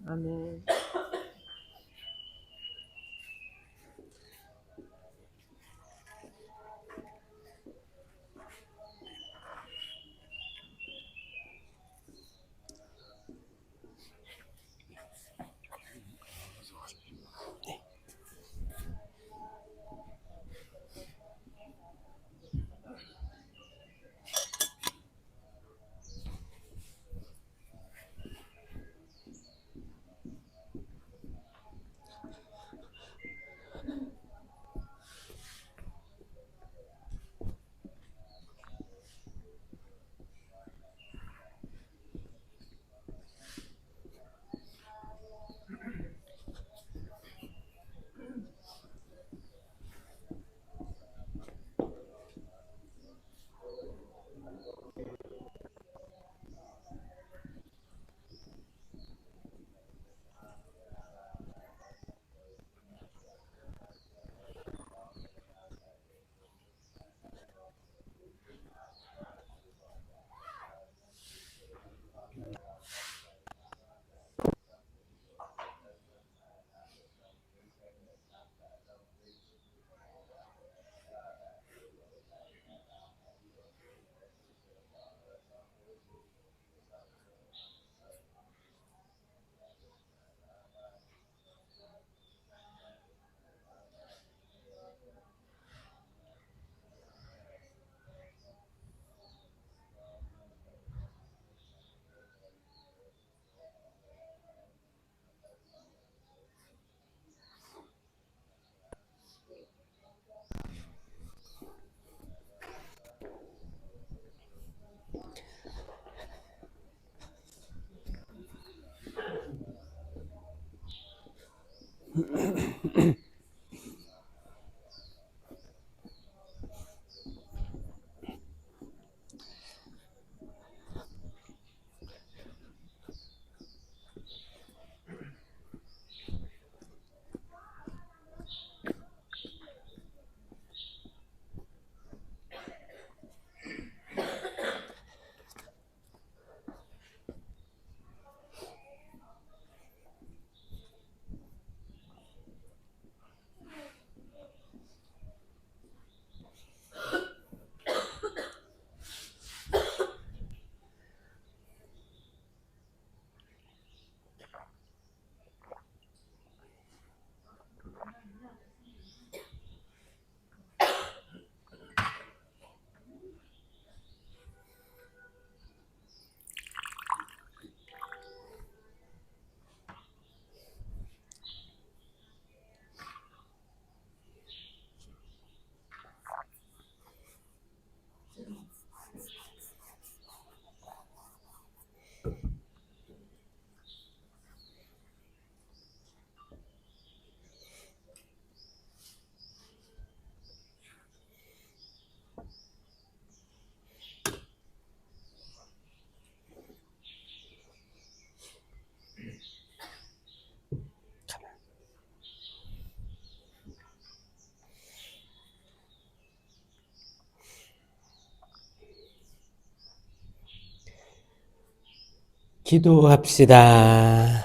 기도합시다.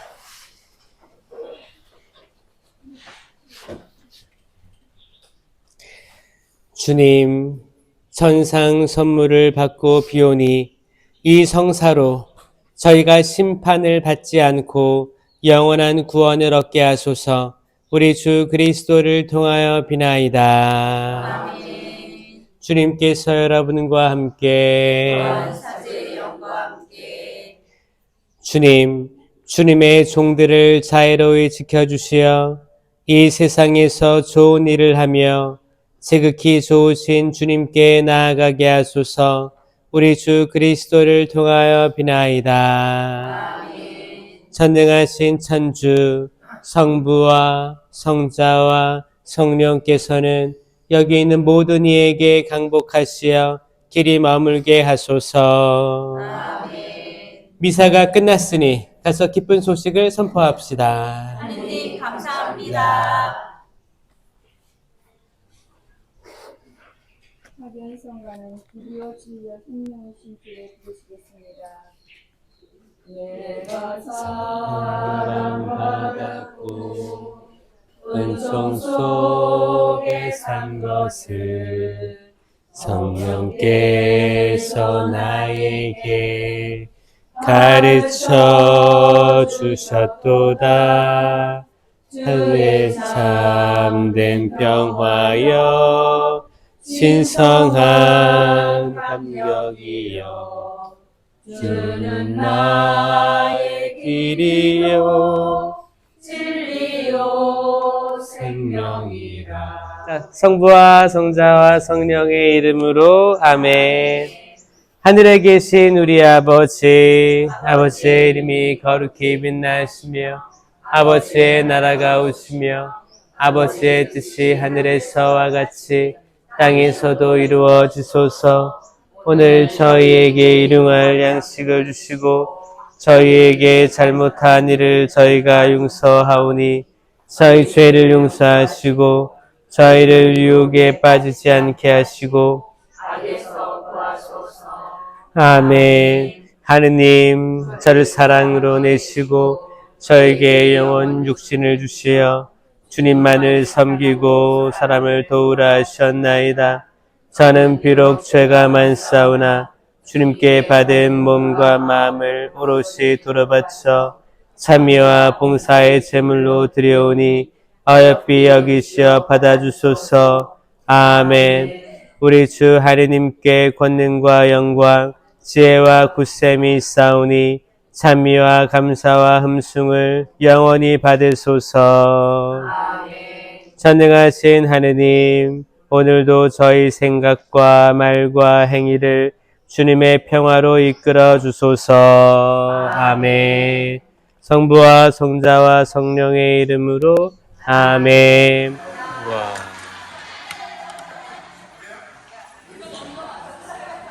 주님, 천상 선물을 받고 비오니 이 성사로 저희가 심판을 받지 않고 영원한 구원을 얻게 하소서. 우리 주 그리스도를 통하여 비나이다. 아멘. 주님께서 여러분과 함께 사제의 영과 함께 주님, 주님의 종들을 자애로이 지켜주시어 이 세상에서 좋은 일을 하며 지극히 좋으신 주님께 나아가게 하소서. 우리 주 그리스도를 통하여 비나이다. 전능하신 천주 성부와 성자와 성령께서는 여기 있는 모든 이에게 강복하시어 길이 머물게 하소서. 미사가 끝났으니 가서 기쁜 소식을 선포합시다. 하느님 감사합니다. 하루의 성가는 길이요 진리요 생명이신 주를 부르시겠습니다. 내가 사랑받았고 은총 속에 산 것을 성령께서 나에게 가르쳐 주셨도다. 하늘의 참된 평화여 신성한 감격이여 주는 나의 길이요 진리요 생명이라. 자, 성부와 성자와 성령의 이름으로 아멘. 하늘에 계신 우리 아버지의 이름이 거룩히 빛나시며 아버지의 나라가 오시며 아버지의 뜻이 하늘에서와 같이 땅에서도 이루어지소서. 오늘 저희에게 일용할 양식을 주시고 저희에게 잘못한 일을 저희가 용서하오니 저희 죄를 용서하시고 저희를 유혹에 빠지지 않게 하시고 악에서 구하소서. 아멘. 하느님, 저를 사랑으로 내시고 저에게 영원 육신을 주시어 주님만을 섬기고 사람을 도우라 하셨나이다. 저는 비록 죄가 많사오나 주님께 받은 몸과 마음을 오롯이 돌아바쳐 찬미와 봉사의 제물로 드려오니 어여삐 여기시어 받아주소서. 아멘. 우리 주 하느님께 권능과 영광, 지혜와 굳셈이 있사오니 찬미와 감사와 흠숭을 영원히 받으소서. 전능하신 하느님, 오늘도 저희 생각과 말과 행위를 주님의 평화로 이끌어 주소서. 아멘. 성부와 성자와 성령의 이름으로 아멘. 와.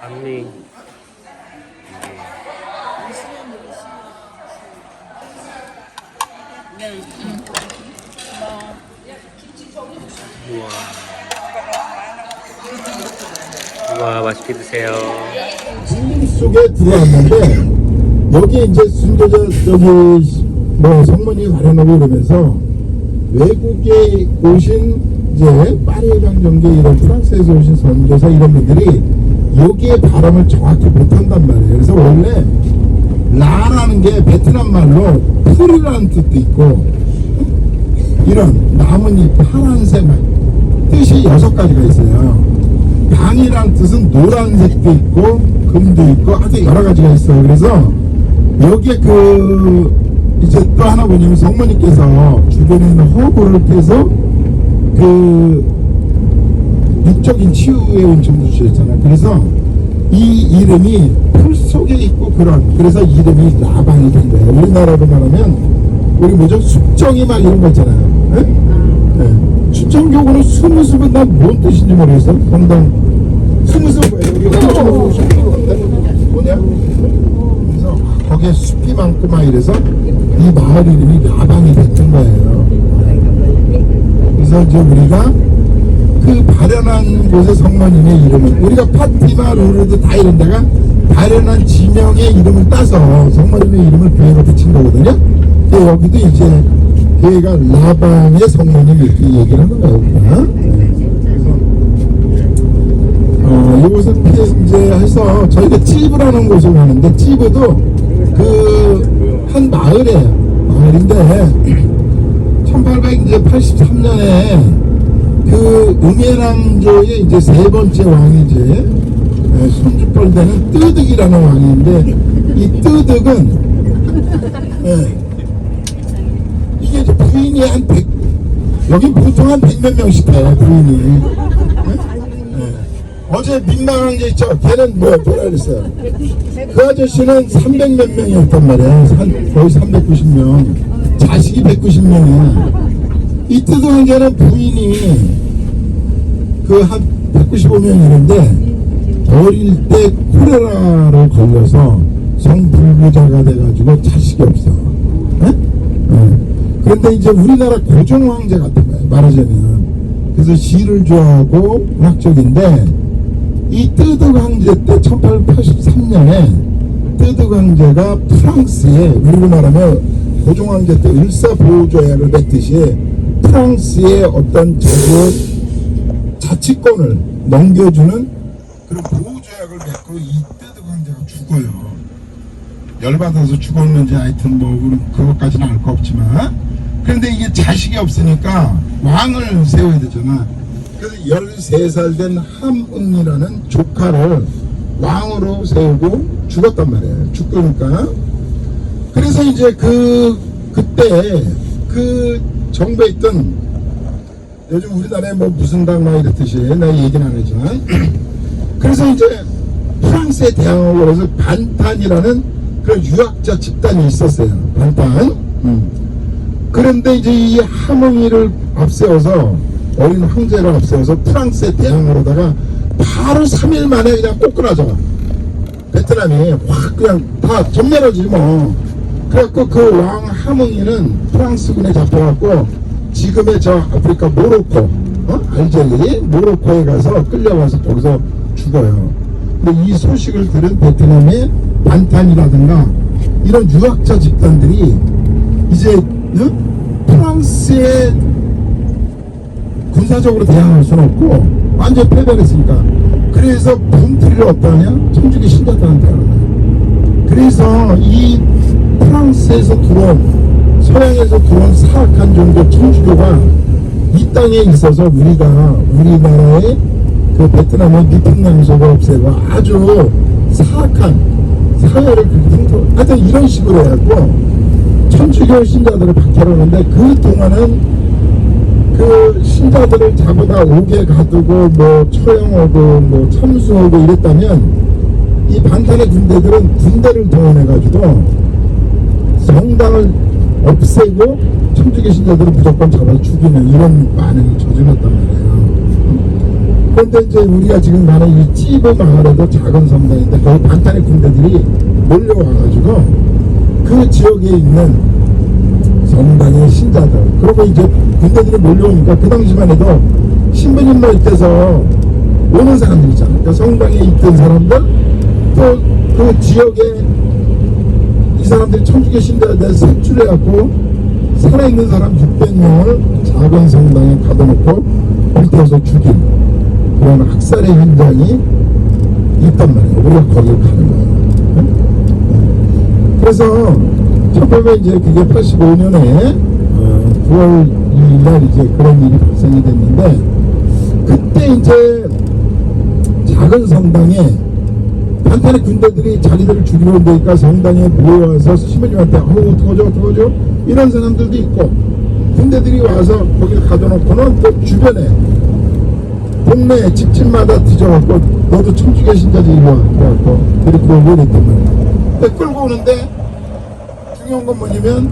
아멘. 우와, 맛있게 드세요. 심 속에 들어왔는데 여기 이제 순교자 저기 뭐 성문이 가려놓고 그러면서 외국에 오신 이제 파리강 정계 이런 프랑스에서 오신 선교사 이런 분들이 여기에 발음을 정확히 못한단 말이에요. 그래서 원래 라라는 게 베트남 말로 풀이라는 뜻도 있고 이런 나뭇잎 파란색 뜻이 6가지가 있어요. 강이란 뜻은 노란색도 있고 금도 있고 아주 여러 가지가 있어요. 그래서 여기에 이제 또 하나 뭐냐면 성모님께서 주변에 있는 허브를 펴서 육적인 치유의 은총도 주셨잖아요. 그래서 이 이름이 풀 속에 있고 그래서 이름이 라방이 된 거예요. 우리나라로 말하면 우리 뭐죠? 숙정이 막 이런 거 있잖아요. 네? 네. 숙정교구는 스무습은 난 뭔 뜻인지 모르겠어. 성당 스무습 뭐예요? 우리 숙정교구 뭐냐? 그래서 거기에 숲이 많고 막 이래서 이 마을 이름이 라방이 됐던 거예요. 그래서 이제 우리가 그 발현한 곳의 성모님의 이름은 우리가 파티마, 루르드 다 이런 데가 발현한 지명의 이름을 따서 성모님의 이름을 교회가 붙인 거거든요. 근데 여기도 이제 교회가 라방의 성모님 이렇게 얘기를 하는 거예요. 우리가. 그래서 이곳은 이제 해서 저희가 찌브라는 곳을 가는데 찌브도 그 한 마을인데 1883년에 그 음예랑조의 이제 세 번째 왕이지 손주뻘 되는 뜨득이라는 왕인데 이 뜨득은 이게 이제 부인이 한 100, 여기 보통 한 100몇 명씩 돼요 부인이. 어제 민망한 게 있죠. 걔는 뭐라 그랬어요. 그 아저씨는 300몇 명이었단 말이야. 거의 390명. 자식이 190명이야. 이 뜨거운 걔는 부인이 그 한 195명이는데 어릴 때 콜레라로 걸려서 성불구자가 돼가지고 자식이 없어. 그런데 이제 우리나라 고종 황제 같은 거야. 말하자면. 그래서 시를 좋아하고 문학적인데 이 뜨득 황제 때 1883년에 뜨득 황제가 프랑스에 우리로 말하면 고종 황제 때 을사보호조약을 맺듯이 프랑스의 어떤 자치권을 넘겨주는 그런 보호조약을 맺고 이 뜨득 황제가 죽어요. 열받아서 죽었는지 하여튼 뭐 그것까지는 알 거 없지만 그런데 이게 자식이 없으니까 왕을 세워야 되잖아. 그래서 13살 된 함은이라는 조카를 왕으로 세우고 죽었단 말이에요. 죽으니까. 그래서 이제 그때 그 정부에 있던 요즘 우리나라에 뭐 무슨 당 막 이랬듯이 나 얘기는 안 하지만 그래서 이제 프랑스에 대항하고 그래서 반탄이라는 그런 유학자 집단이 있었어요. 반탄. 그런데 이제 이 함흥이를 앞세워서 어린 황제를 앞세워서 프랑스에 대항하려다가 바로 3일 만에 그냥 꼬꾸라져. 베트남이 확 그냥 다 전멸하지 뭐. 그래갖고 그 왕 함흥이는 프랑스군에 잡혀갖고 지금의 저 아프리카 모로코, 알제리, 모로코에 가서 끌려와서 거기서 죽어요. 근데 이 소식을 들은 베트남의 반탄이라든가 이런 유학자 집단들이 이제 프랑스의 군사적으로 대항할 수는 없고 완전 패배를 했으니까 그래서 분투리를 어떠하냐? 천주교 신자들한테 하는 거예요. 그래서 이 프랑스에서 들어온 서양에서 들어온 사악한 종교 천주교가 이 땅에 있어서 우리나라의 그 베트남의 미평양속을 없애고 아주 사악한 사회를 형성 하여튼 이런 식으로 해갖고 천주교 신자들을 박해하는데 그 동안은 그 신자들을 잡아다 옥에 가두고 뭐 처형하고 뭐 참수하고 이랬다면 이 반탄의 군대들은 군대를 동원해가지고 성당을 없애고 천주교 신자들을 무조건 잡아서 죽이는 이런 반응을 저질렀단 말이에요. 그런데 이제 우리가 지금 가는 이 찌브 마을에도 작은 성당인데 거기 반탄의 군대들이 몰려와가지고 그 지역에 있는 성당의 신자들 그리고 이제 군대들이 몰려오니까 그 당시만 해도 신부님만 있대서 오는 사람들 있잖아요. 그러니까 성당에 있던 사람들 또 그 지역에 이 사람들이 천주교 신자에 대해서 색출해갖고 살아있는 사람 600명을 작은 성당에 가둬놓고 불태워서 죽인 그런 학살의 현장이 있단 말이에요. 우리가 거기를 가는 거예요. 그래서 1800 이제 그게 85년에 9월 2일 날 이제 그런 일이 발생이 됐는데 그때 이제 작은 성당에 반탄의 군대들이 자기들을 죽이러 온다니까 성당에 모여와서 시민님한테 어떡하죠 이런 사람들도 있고 군대들이 와서 거기를 가둬놓고는 또 주변에 동네 집집마다 뒤져갖고 너도 천주교 신자지 이리 와 그래갖고 데리고 오고 이랬단 말이야. 근데 끌고 오는데 중요한 건 뭐냐면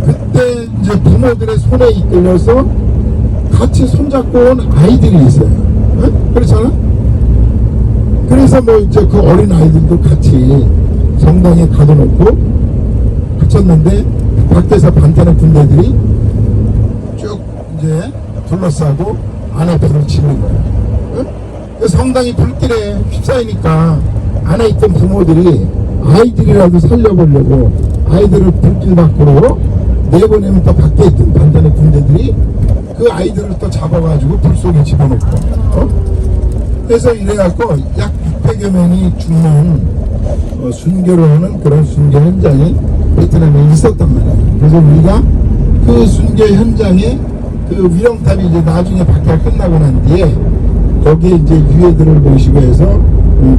그때 이제 부모들의 손에 이끌려서 같이 손잡고 온 아이들이 있어요. 응? 그렇잖아? 그래서 뭐 이제 그 어린 아이들도 같이 성당에 가둬놓고 갇혔는데 밖에서 반탄의 군대들이 쭉 이제 둘러싸고 안에 불을 치는 거예요. 응? 성당이 불길에 휩싸이니까 안에 있던 부모들이 아이들이라도 살려보려고 아이들을 불길 밖으로 내보내면 또 밖에 있던 반전의 군대들이 그 아이들을 또 잡아가지고 불 속에 집어넣고 그래서 이래갖고 약 600여 명이 죽는 순교를 하는 그런 순교 현장이 베트남에 있었단 말이에요. 그래서 우리가 그 순교 현장에 그 위령탑이 이제 나중에 박해가 끝나고 난 뒤에 거기에 이제 유해들을 모시고 해서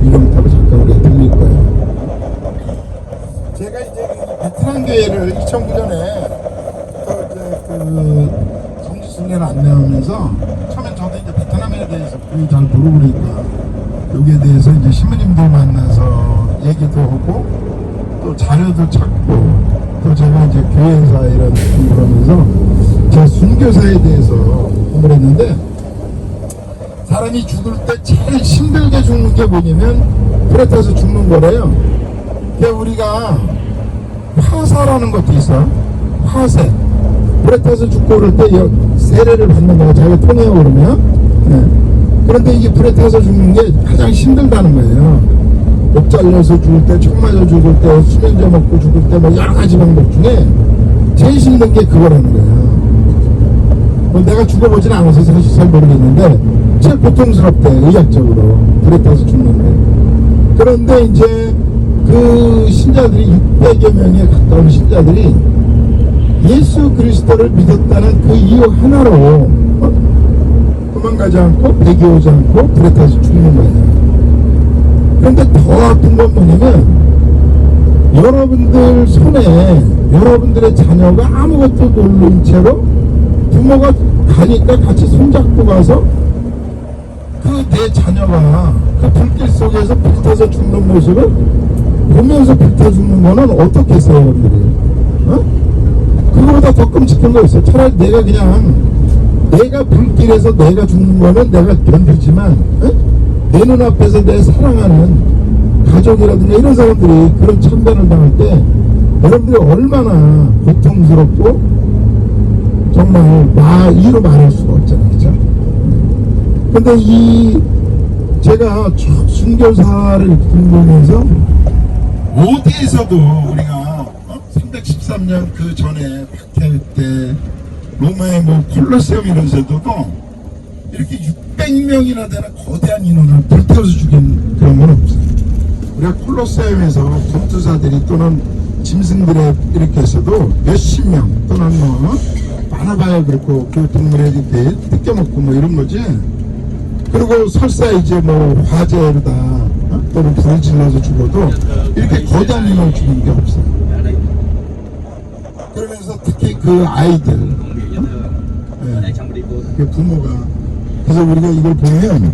위령탑을 잠깐 우리가 들릴 거예요. 제가 이제 베트남 교회를 2009년에 또 이제 그 성지순례를 안내하면서 처음엔 저도 이제 베트남에 대해서 거의 잘 모르고 그러니까 여기에 대해서 이제 신부님들 만나서 얘기도 하고 또 자료도 찾고 또 제가 이제 교회사 이런 공부를 하면서 제 순교사에 대해서 공부를 했는데 사람이 죽을 때 제일 힘들게 죽는 게 뭐냐면 불에 타서 죽는 거래요. 그러니까 우리가 화사라는 것도 있어. 화세. 불에 타서 죽고 그럴 때 세례를 받는 거야. 자기가 통해요 그러면. 네. 그런데 이게 불에 타서 죽는 게 가장 힘들다는 거예요. 목 잘려서 죽을 때, 총 맞아 죽을 때, 수면제 먹고 죽을 때, 뭐 여러 가지 방법 중에 제일 힘든 게 그거라는 거예요. 뭐 내가 죽어보진 않아서 사실 잘 모르겠는데 제일 고통스럽대, 의학적으로. 불에 타서 죽는데. 그런데 이제 그 신자들이 600여 명에 가까운 신자들이 예수 그리스도를 믿었다는 그 이유 하나로 도망가지 않고 배기오지 않고 불에 타서 죽는 거예요. 그런데 더 아픈 건 뭐냐면 여러분들 손에 여러분들의 자녀가 아무것도 모르는 채로 부모가 가니까 같이 손잡고 가서 그 내 자녀가 그 불길 속에서 불 타서 죽는 모습을 보면서 불 타 죽는 거는 어떻겠어요 여러분들이? 그거보다 더 끔찍한 거 있어요. 차라리 내가 그냥 내가 불길에서 내가 죽는 거는 내가 견디지만 내 눈앞에서 내 사랑하는 가족이라든가 이런 사람들이 그런 참변을 당할 때 여러분들이 얼마나 고통스럽고 정말 이로 말할 수가 없잖아요. 그죠? 근데 제가 순교사를 공부하면서 어디에서도 우리가 313년 그 전에 박해 때 로마의 뭐 콜로세움 이런 데서도 이렇게 600명이나 되는 거대한 인원을 불태워서 죽인 그런 건 없어요. 우리가 콜로세움에서 검투사들이 또는 짐승들에 이렇게 해서도 몇십 명 또는 뭐 많아봐야 그렇고 그 동물에 이렇게 뜯겨먹고 뭐 이런 거지. 그리고 설사 이제 뭐 화재로다 또는 불을 질러서 죽어도 이렇게 거대한 인원을 죽인 게 없어요. 그러면서 특히 그 아이들 그 부모가 그래서 우리가 이걸 보면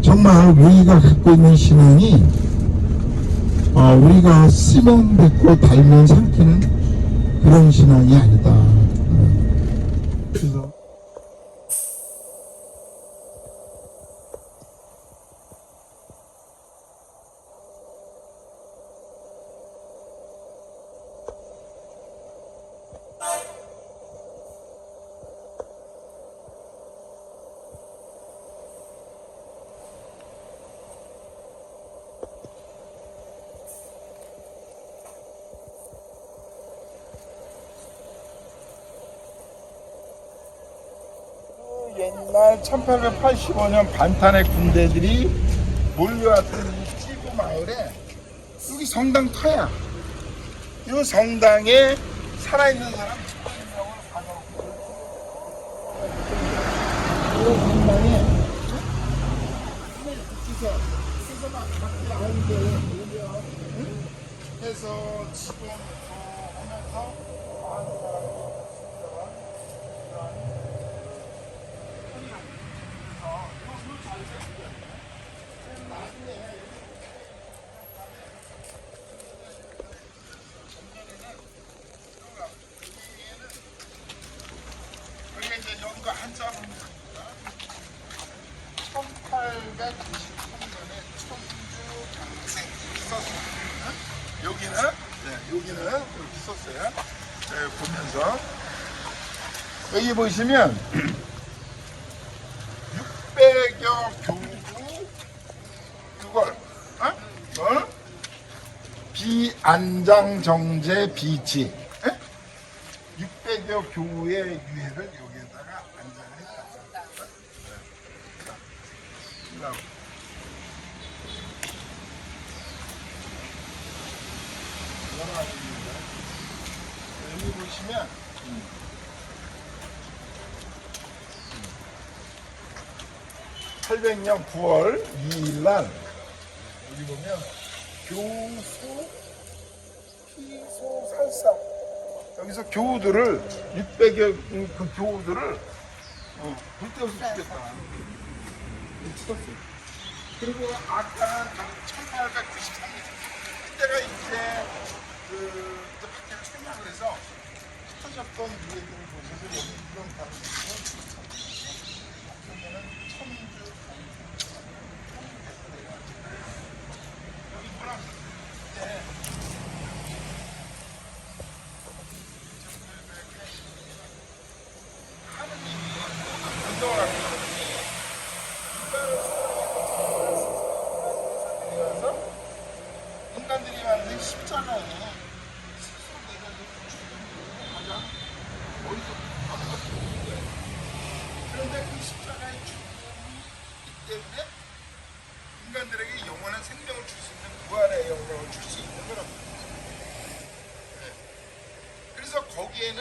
정말 우리가 갖고 있는 신앙이 우리가 쓰면 뱉고 달면 삼키는 그런 신앙이 아니다. 그래서 옛날 1885년 반탄의 군대들이 몰려왔던 이 찌부 마을에 여기 성당 터야. 이 성당에 살아있는 사람 600명을 가져오고 이 성당에 그래서 막 각기 나오는데 오면 해서 집어넣고 하면서 많은 사람이 여기가 한자문입니다. 1893년에 청주 강생이 썼습니다. 여기는 이렇게 썼어요. 보면서 여기 보시면 600여 교구 6월 비안장정제 비치 600여 교우의 유해를 여기에다가 안장을 했다. 여기 보시면 800년 9월 2일 날 여기 보면 교수 피소살사 여기서 교우들을 600여 그 교우들을 불태워서 죽였다. 죽었어요. 그리고 아까는 1893년 그때가 이제 이제 박해를 총량을 해서 흩어졌던 유해들을 보셔서 여기 이런 단어를 여기는 천주 여기 뭐라 운동을 하고 인간들이 만든 십자가에 스스로 내가 죽는 가장 어리석은 거예요. 그런데 그 십자가의 죽음이기 때문에 인간들에게 영원한 생명을 줄 수 있는 부활의 영광을 줄 수 있는 거랍니다. 그래서 거기에는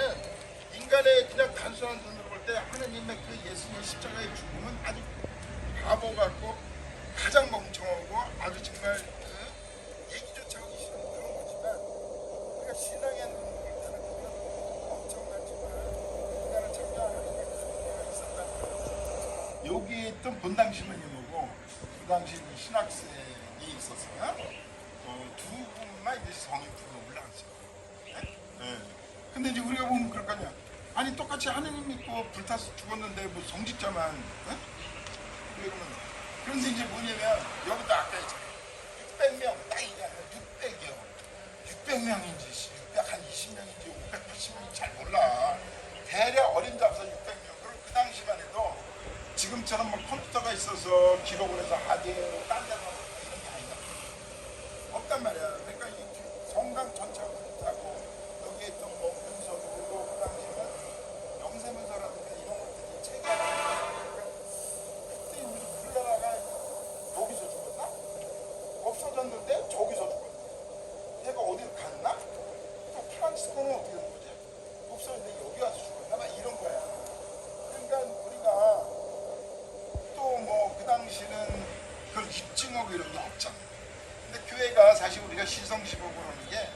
인간의 그냥 단순한 눈으로 볼 때 하나님의 그 예수님의 십자가의 죽음은 아주 바보 같고 가장 멍청하고 아주 정말 얘기조차 하기 싫은 그런 거지만 우리가 신앙의 눈으로 볼 때는 그건 엄청나지만 인간을 창조하는 하나님의 있었다는 거죠. 여기에 있던 본당 시모님하고 그 당시 신학생이 있었어요. 두 분만 이제 성인품으로 올라갔어요. 네? 근데 이제 우리가 보면 그럴 거 아니야. 아니 똑같이 하느님 믿고 불타서 죽었는데 뭐 성직자만 그런데 이제 뭐냐면 여기도 아까 했잖아 600명 딱 이게 600명인지 620명인지 580명인지 잘 몰라. 대략 어림잡아서 600명. 그리고 그 당시만 해도 지금처럼 막 컴퓨터가 있어서 기록을 해서 하드웨어로 딴 데서 이런 게 아니다. 없단 말이야. 그러니까 이 성당 전체가 하고 여기에 있던 뭐 문서 그리고 그 당시에는 영세문서라든가 이런 것들이 체계가 그때 우리나라가 여기서 죽었나? 없어졌는데 저기서 죽었나? 얘가 어딜 갔나? 또 프란치스코는 어떻게 된 거지? 없어졌는데 여기 와서 죽었나? 막 이런 거야. 그러니까 우리가 또 뭐 그 당시는 그걸 입증하고 이런 게 없잖아. 근데 교회가 사실 우리가 시성시복을 하는 게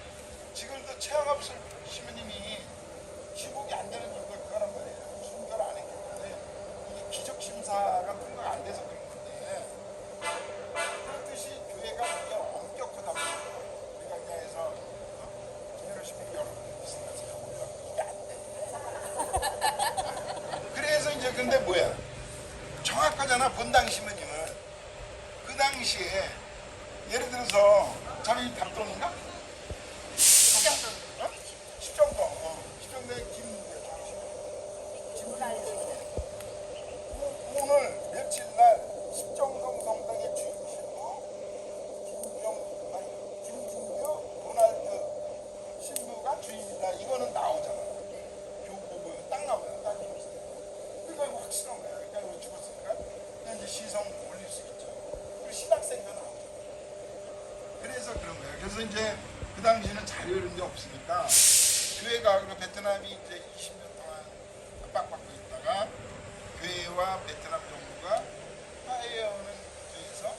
지금도 최영합 시모님이 시복이 안 되는 이유가 그거란 말이에요. 순결 안 했기 때문에 이게 기적심사가 통과가 안 돼서 그런 건데 그렇듯이 교회가 이게 엄격하다 보니까 우리가 그냥 해서 김현우 시민이 여러분들 있으면서 이게 안 돼. 그래서 이제 근데 뭐야 정확하잖아. 본당 시모님은 그 당시에 예를 들어서 자기 답동인가? 십정동. 십정동. 십정동의 오늘 며칠 날 십정동 성당의 주임신부 김준규 도날드 신부가 주임이다. 이거는 나오잖아. 교보고 딱 나오잖아. 딱 나오잖아. 그러니까 이거 확실한 거야. 그러니까 이거 죽었으니까 그냥 이제 시성 올릴 수 있죠. 그리고 신학생도 나오죠. 그래서 그런 거예요. 그래서 이제 그 당시에는 자료 이런 게 없으니까 교회가 그리고 베트남이 이제 20년 동안 압박받고 있다가 교회와 베트남 정부가 화해하는 쪽에서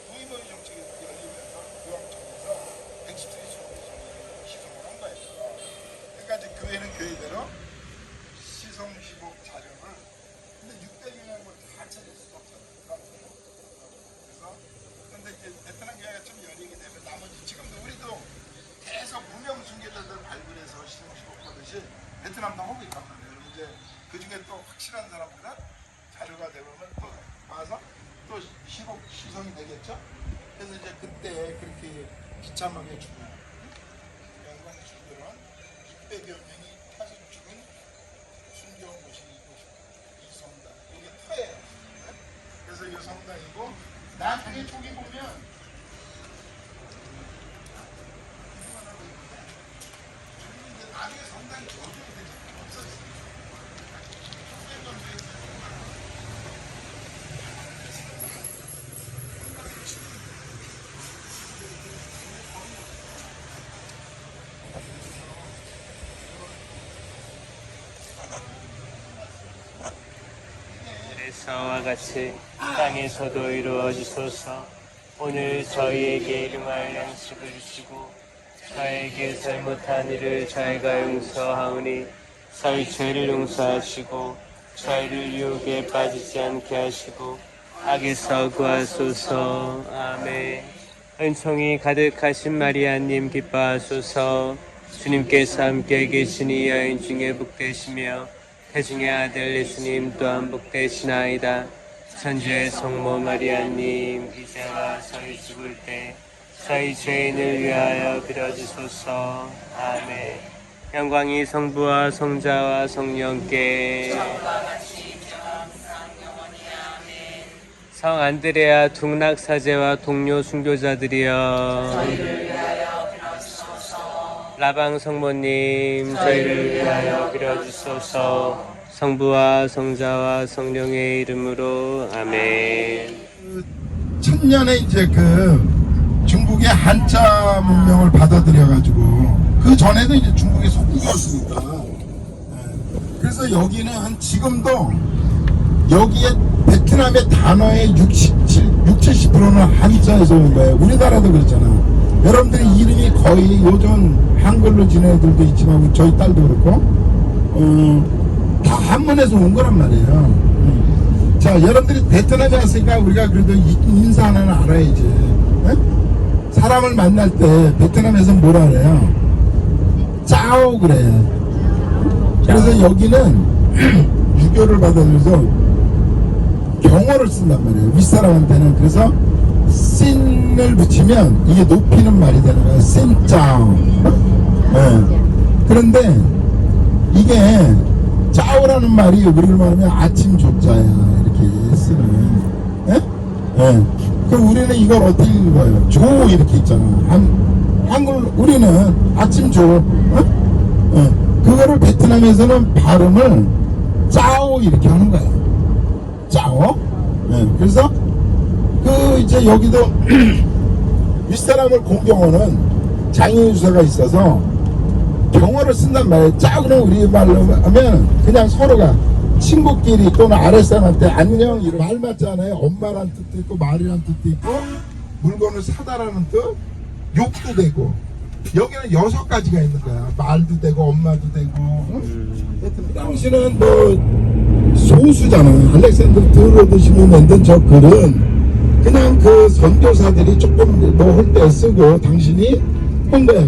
무이모의 정책이 열리면서 교황청에서 110세기 시성을 한 거예요. 그러니까 이제 교회는 교회대로 시성시복 자료를 근데 600명을 다 찾을 수가 없잖아요. 그래서 근데 이제 베트남 교회가 좀 열리게 되면 나머지 지금도 우리도 계속 무명 순교자들 발굴해서 시성시복 하듯이 베트남도 하고 있단 말이에요. 이제 그 중에 또 확실한 사람들은 자료가 되면 또 와서 또 시성이 되겠죠. 그래서 이제 그때 그렇게 비참하게 죽은 양반의 순교는 600여 명이 타서 죽은 순교한 곳이 이 성당. 이게 터예요. 그래서 이 성당이고 나중에 저기 보면 하늘에서와 같이 땅에서도 이루어지소서. 오늘 저희에게 일용할 양식을 주시고 저희에게 잘못한 일을 저희가 용서하오니 저희 죄를 용서하시고 저희를 유혹에 빠지지 않게 하시고 악에서 구하소서. 아멘. 은총이 가득하신 마리아님 기뻐하소서. 주님께서 함께 계시니 여인 중에 복되시며 태중의 아들 예수님 또한 복되시나이다. 천주의 성모 마리아님 이제와 저희 죽을 때 저희 죄인을 위하여 빌어주소서. 아멘. 영광이 성부와 성자와 성령께 성 안드레아 둥락 사제와 동료 순교자들이여 라방 성모님 저희를 위하여 빌어주소서. 성부와 성자와 성령의 이름으로 아멘. 천년에 이제 그 중국의 한자 문명을 받아들여가지고 그 전에도 이제 중국의 속국이었으니까 그래서 여기는 지금도 여기에 베트남의 단어의 70-70%는 한자에서 온 거예요. 우리나라도 그렇잖아. 여러분들의 이름이 거의 요즘 한글로 지내는 애들도 있지만 저희 딸도 그렇고 다 한문에서 온 거란 말이에요. 자, 여러분들이 베트남에 왔으니까 우리가 그래도 인사 하나는 알아야지. 네? 사람을 만날 때 베트남에서 뭐라 그래요? 짜오 그래. 그래서 여기는 유교를 받아들여서 경어를 쓴단 말이에요. 윗사람한테는. 그래서 씬을 붙이면 이게 높이는 말이 되는 거예요. 씬짜오. 네. 그런데 이게 짜오라는 말이 우리를 말하면 아침 조자야 이렇게 쓰는. 예? 예. 그럼 우리는 이걸 어떻게 읽어요? 조 이렇게 있잖아. 한글 우리는 아침 조. 예? 그거를 베트남에서는 발음을 짜오 이렇게 하는 거야. 짜오. 예. 그래서 그 이제 여기도 윗사람을 공경하는 장인유서가 있어서 경어를 쓴단 말이에요. 짜고는 우리 말로 하면 그냥 서로가 친구끼리 또는 아랫사람한테 안녕 이런 말 맞잖아요. 엄마란 뜻도 있고 말이란 뜻도 있고 물건을 사다라는 뜻, 욕도 되고 여기는 6가지가 있는 거야. 말도 되고 엄마도 되고. 당신은 뭐 소수잖아. 알렉산더 드로드시면 만든 저 글은 그냥 그 선교사들이 조금 뭐 할 때 쓰고 당신이 한 거야.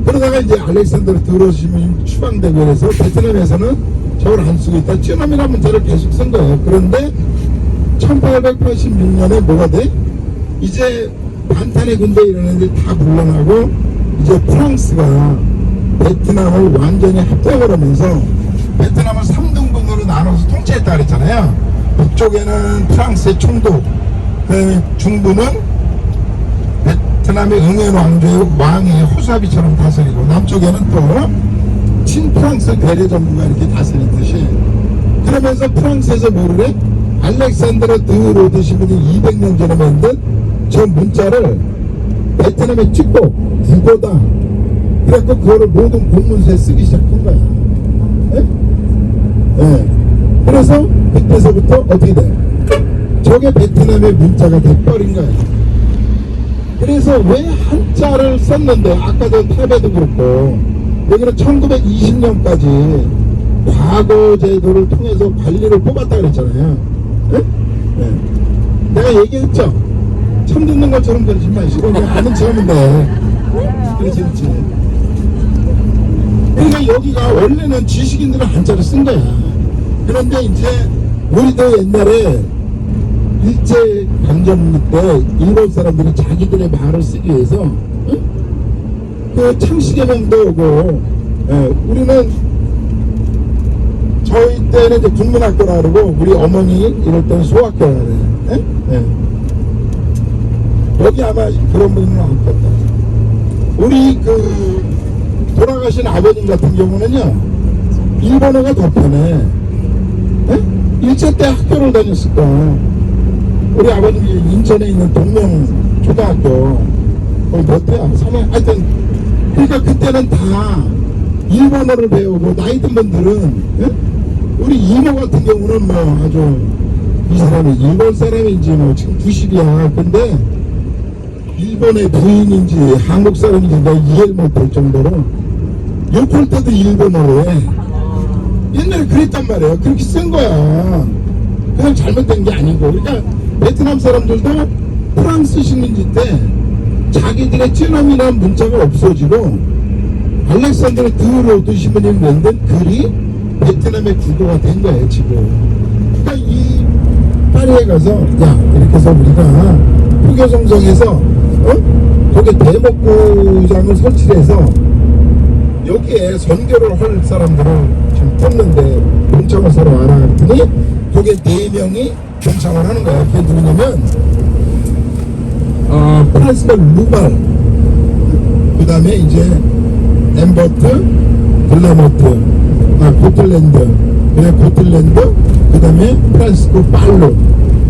그러다가 이제 알렉산더 드로시민이 추방되고 그래서 베트남에서는 저걸 안 쓰고 있다. 쯔놈이라는 문자를 계속 쓴 거예요. 그런데 1886년에 뭐가 돼? 이제 반탄의 군대 이런 애들 다 물러나고 이제 프랑스가 베트남을 완전히 합병을 하면서 베트남을 3등분으로 나눠서 통치했다 그랬잖아요. 북쪽에는 프랑스의 총독, 그 중부는 베트남의 응엔 왕조의 왕의 호사비처럼 다스리고 남쪽에는 또 친프랑스 대례 전부가 이렇게 다스리듯이 그러면서 프랑스에서 뭐를 해? 알렉산드로 드로드시민이 200년 전에 만든 저 문자를 베트남에 찍고 국어다 그래갖고 그거를 모든 공문서에 쓰기 시작한 거야. 예? 예. 그래서 그때서부터 어떻게 돼? 저게 베트남의 문자가 돼버린 거야. 그래서 왜 한자를 썼는데 아까 전 탑에도 그렇고 여기는 1920년까지 과거 제도를 통해서 관리를 뽑았다 그랬잖아요. 네? 네. 내가 얘기했죠. 처음 듣는 것처럼 그러지 마시고 그냥 아는 척하면 돼. 그래 재밌지. 그러니까 여기가 원래는 지식인들은 한자를 쓴 거야. 그런데 이제 우리도 옛날에 일제 강점기 때 일본 사람들이 자기들의 말을 쓰기 위해서 그 창씨개명도 오고 우리는 저희 때는 이제 국민학교라 그러고 우리 어머니 이럴 때는 소학교라 그래. 여기 아마 그런 분은 없겠다. 우리 그 돌아가신 아버님 같은 경우는요 일본어가 더 편해. 일제 때 학교를 다녔을 거야. 우리 아버님이 인천에 있는 동명 초등학교 거기 몇 대야? 3회 하여튼 그러니까 그때는 다 일본어를 배우고 나이 든 분들은 우리 이모 같은 경우는 뭐 아주 이 사람이 일본 사람인지 뭐 지금 부실이야. 근데 일본의 부인인지 한국 사람인지 내가 이해를 못할 정도로 욕할 때도 일본어로 해. 옛날에 그랬단 말이에요. 그렇게 쓴 거야. 그냥 잘못된 게 아니고. 그러니까 베트남 사람들도 프랑스 식민지 때 자기들의 찌럼이라는 문자가 없어지고 알렉산드르 드로드 시민이 만든 글이 베트남의 국어가 된 거예요 지금. 그러니까 이 파리에 가서 야 이렇게 해서 우리가 포교성성에서 거기에 대목구장을 설치해서 여기에 선교를 할 사람들을 지금 뽑는데 동참을 사러 와라 그랬더니 거기에 4명이 동참을 하는 거야. 그게 누구냐면 프란스가 루발, 그 다음에 이제 엠버트, 블라모트, 고틀랜드, 그래 고틀랜드, 그 다음에 프란스코 팔로,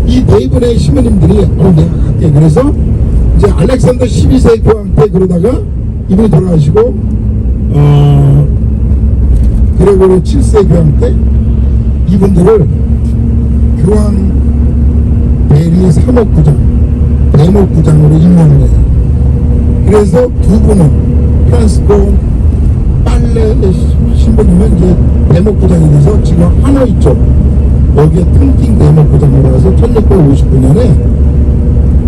이 4분의 시민님들이 내가 갈게. 그래서 이제 알렉산더 12세 교황 때 그러다가 이분이 돌아가시고 그레고리 7세 교황 때 이분들을 교황 대리 사목부장 대목부장으로 임명을 해요. 그래서 두 분은 프란스코 빨레 신부님은 이제 대목부장이 돼서 지금 하노이 쪽 여기에 통팅 대목부장으로 와서 1659년에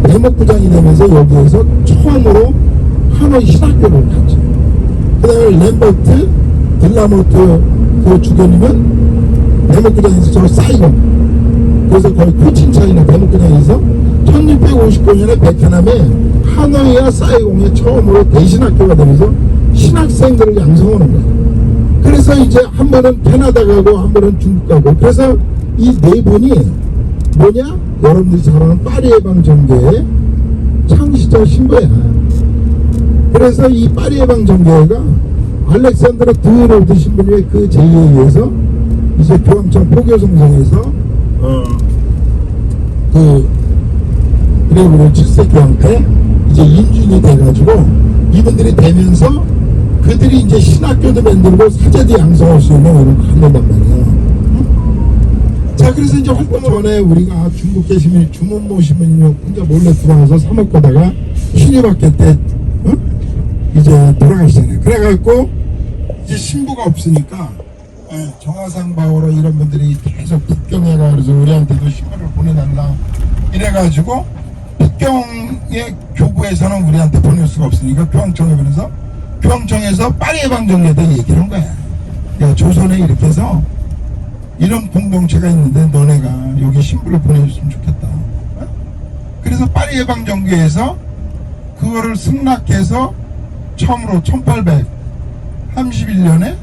대목부장이 되면서 여기에서 처음으로 하노이 신학교를 갔죠. 그 다음에 램버트 들라모트 그 주교님은 대목부장에서 저 사이공, 그래서 거의 코친차이나 대목부장에서 1659년에 베트남에 하노이와 사이공에 처음으로 대신학교가 되면서 신학생들을 양성하는 거예요. 그래서 이제 한 번은 캐나다 가고 한 번은 중국 가고, 그래서 이 4분이 뭐냐? 여러분들이 잘 아는 파리 해방 정계의 창시자 신부야. 그래서 이 파리 해방 정계가 알렉산드르 드로드 신부님의 그 제의에 의해서 이제 교황청 포교성성에서 그레고리 7세 교황 때 이제 인준이 돼가지고 이분들이 되면서 그들이 이제 신학교도 만들고 사제도 양성할 수 있는 이런 거 한단 말이에요. 자, 그래서 이제 활동 전에 우리가 중국계 시민이 주문모 시민이 혼자 몰래 들어가서 사 먹고다가 신유학교 때 이제 돌아가시잖아요. 그래갖고 이제 신부가 없으니까 정화상 바오로 이런 분들이 계속 북경에가 그래서 우리한테도 신부를 보내달라 이래가지고 북경의 교구에서는 우리한테 보낼 수가 없으니까 교황청에 보내서 교황청에서 파리 해방 정계에 대해 얘기를 한 거야. 야, 조선에 이렇게 해서 이런 공동체가 있는데 너네가 여기 신부를 보내줬으면 좋겠다. 그래서 파리 해방 정계에서 그거를 승낙해서 처음으로 1831년에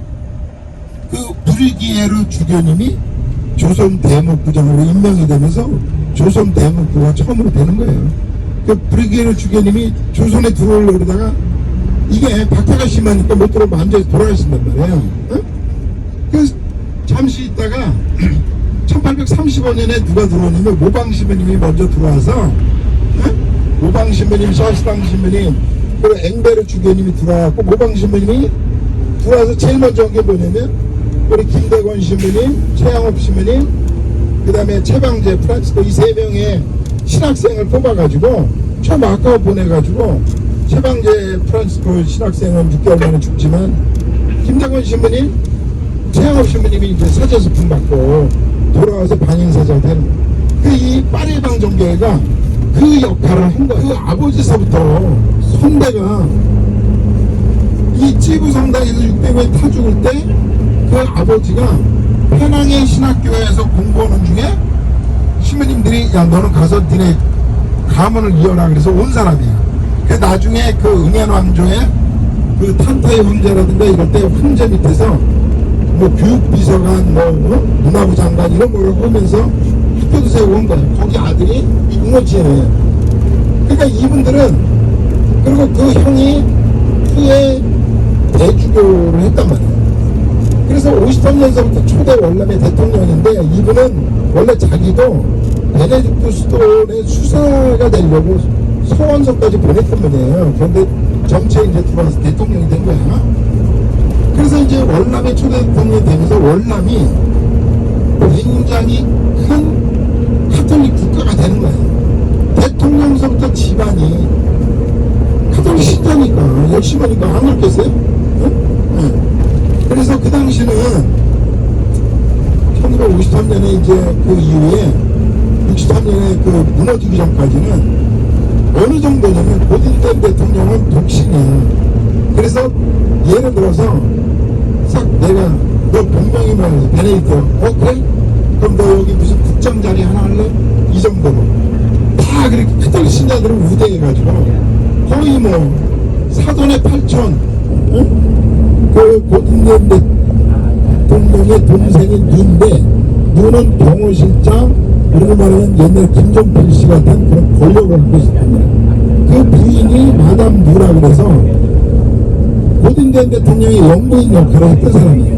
그 브리기에르 주교님이 조선 대목부장으로 임명이 되면서 조선 대목부가 처음으로 되는 거예요. 그 브리기에르 주교님이 조선에 들어오려고 그러다가 이게 박해가 심하니까 못 들어오면 완전히 돌아가신단 말이에요. 그래서 잠시 있다가 1835년에 누가 들어오냐면 모방 신부님이 먼저 들어와서 모방 신부님, 샤스당 신부님, 그리고 앵베르 주교님이 들어왔고 모방 신부님이 들어와서 제일 먼저 한 게 뭐냐면 우리 김대건 신부님, 최양업 신부님, 그 다음에 최방재, 프란치스코 이 3명의 신학생을 뽑아가지고 처음 아까워 보내가지고 최방재 프란치스코 신학생은 6개월 만에 죽지만 김대건 신부님, 최양업 신부님이 이제 사제수품 받고 돌아와서 반인사자가 되는 거예요. 이 파리 해방 정계가 그 역할을 한 거예요. 그 아버지서부터 선대가 이 찌부 성당에서 600명 타 죽을 때 그 아버지가 페낭의 신학교에서 공부하는 중에 신부님들이 야 너는 가서 니네 가문을 이어라 그래서 온 사람이야. 그 나중에 그 응애왕조의 그 탄타이 황제라든가 이럴 때 황제 밑에서 뭐 교육비서관 뭐 문화부 장관 이런 걸 하면서 학교도 세우고 온 거예요. 거기 아들이 웅어치예요. 그러니까 이분들은 그리고 그 형이 후에 대주교를 했단 말이에요. 그래서 53년서부터 초대 월남의 대통령인데 이분은 원래 자기도 베네딕트 수도원의 수사가 되려고 서원서까지 보냈던 분이에요. 그런데 정치에 이제 들어와서 대통령이 된 거야. 그래서 이제 월남의 초대 대통령이 되면서 월남이 굉장히 큰 되는 거예요. 대통령서부터 집안이 가장 신자니까 열심히 하니까 안 그렇겠어요? 응? 네. 그래서 그 당시는 1953년에 이제 그 이후에 63년에 그 무너지기 전까지는 어느 정도냐면 고딩된 대통령은 독신이야. 그래서 예를 들어서 싹 내가 너 분명히 말해 베네딕트 그래? 그럼 너 여기 무슨 국장 자리 하나 할래? 이 정도로 다 그렇게 그들 신자들을 우대해가지고 거의 뭐 사돈의 8촌 응? 그 고딩된 대통령의 동생이 누인데 누는 경호실장 우리로 말하면 옛날 김종필 씨 같은 그런 권력을 갖고 있습니다. 그 부인이 마담 누라 그래서 고딩된 대통령의 영부인 역할을 했던 사람이에요.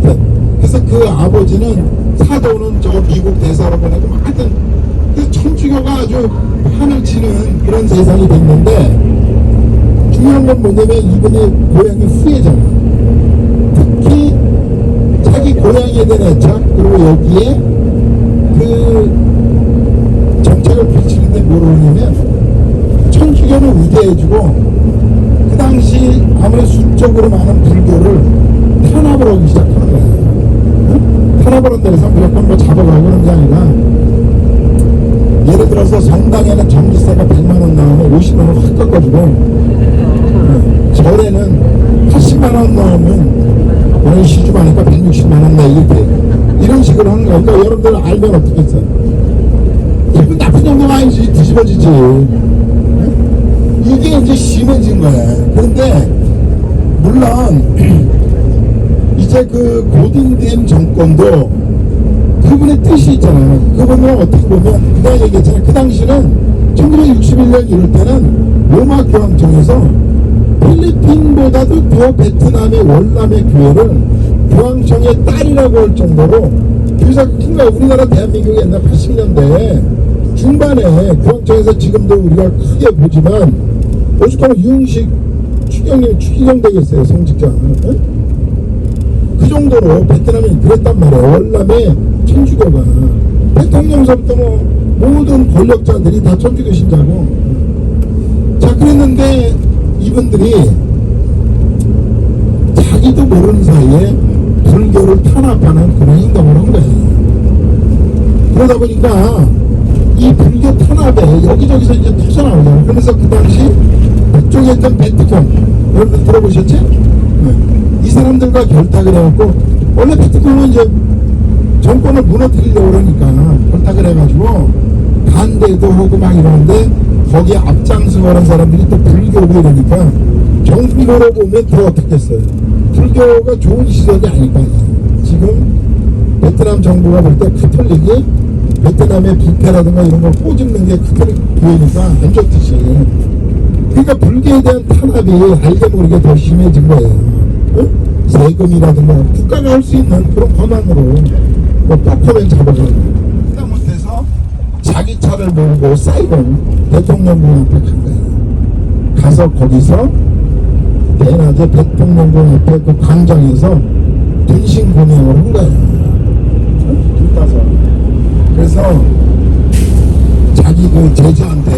네? 그래서 그 아버지는 사도는 저 미국 대사로 보내고 막 하여튼 그 천주교가 아주 판을 치는 그런 세상이 됐는데 중요한 건 뭐냐면 이분이 고향이 후예잖아요. 특히 자기 고향에 대한 애착 그리고 여기에 그 정책을 펼치는데 뭐를 하냐면 천주교는 우대해주고 그 당시 아무리 수적으로 많은 불교를 탄압을 하기 시작하는 거예요. 응? 탄압을 한다고 해서 무조건 뭐 잡아가고 그런 게 아니라 예를 들어서 성당에는 전기세가 100만원 나오면 50만원 확 깎아주고 절에는 80만원 나오면 오늘 시주하니까 160만원 내 이렇게 이런 식으로 하는 거니까 여러분들 알면 어떻겠어요? 기분 나쁜 정도가 아니지 뒤집어지지. 이게 이제 심해진 거야. 그런데 물론 이제 그 고딩된 정권도 그분의 뜻이 있잖아요. 그분은 어떻게 보면 그냥 얘기했잖아요. 그 당시는 1961년 이럴 때는 로마 교황청에서 필리핀보다도 더 베트남의 월남의 교회를 교황청의 딸이라고 할 정도로 교사가 큰 거야. 우리나라 대한민국 옛날 80년대 중반에 교황청에서 지금도 우리가 크게 보지만 오죽하면 유흥식 추기경 되겠어요. 성직자. 응? 그 정도로 베트남이 그랬단 말이에요. 월남의 천주교가 대통령서부터 모든 권력자들이 다 천주교 신자고. 자 그랬는데 이분들이 자기도 모르는 사이에 불교를 탄압하는 그런 행동을 한 거예요. 그러다 보니까 이 불교 탄압에 여기저기서 이제 터져나오잖아요. 그래서 그 당시 북쪽에 있던 베트콩 여러분들 들어보셨지? 네. 이 사람들과 결탁을 해갖고 원래 베트콩은 이제 정권을 무너뜨리려고 그러니까 결탁을 해가지고 반대도 하고 막 이러는데 거기에 앞장서가는 사람들이 또 불교고 이러니까 정비로로 보면 더 어떻겠어요. 불교가 좋은 시선이 아닐까. 지금 베트남 정부가 볼 때 카톨릭이 베트남의 부패라든가 이런 걸 꼬집는 게 카톨릭 교회니까 안 좋듯이. 그러니까 불교에 대한 탄압이 알게 모르게 더 심해진 거예요. 어? 세금이라든가 국가가 할 수 있는 그런 권한으로 뭐 뻑하면 잡아가고 그다 못해서 자기 차를 몰고 사이곤 대통령궁 앞에 간 거예요. 가서 거기서 대낮에 대통령궁 앞에 그 광장에서 등신 공양을 한 거예요. 불 따서. 그래서 자기 그 제자한테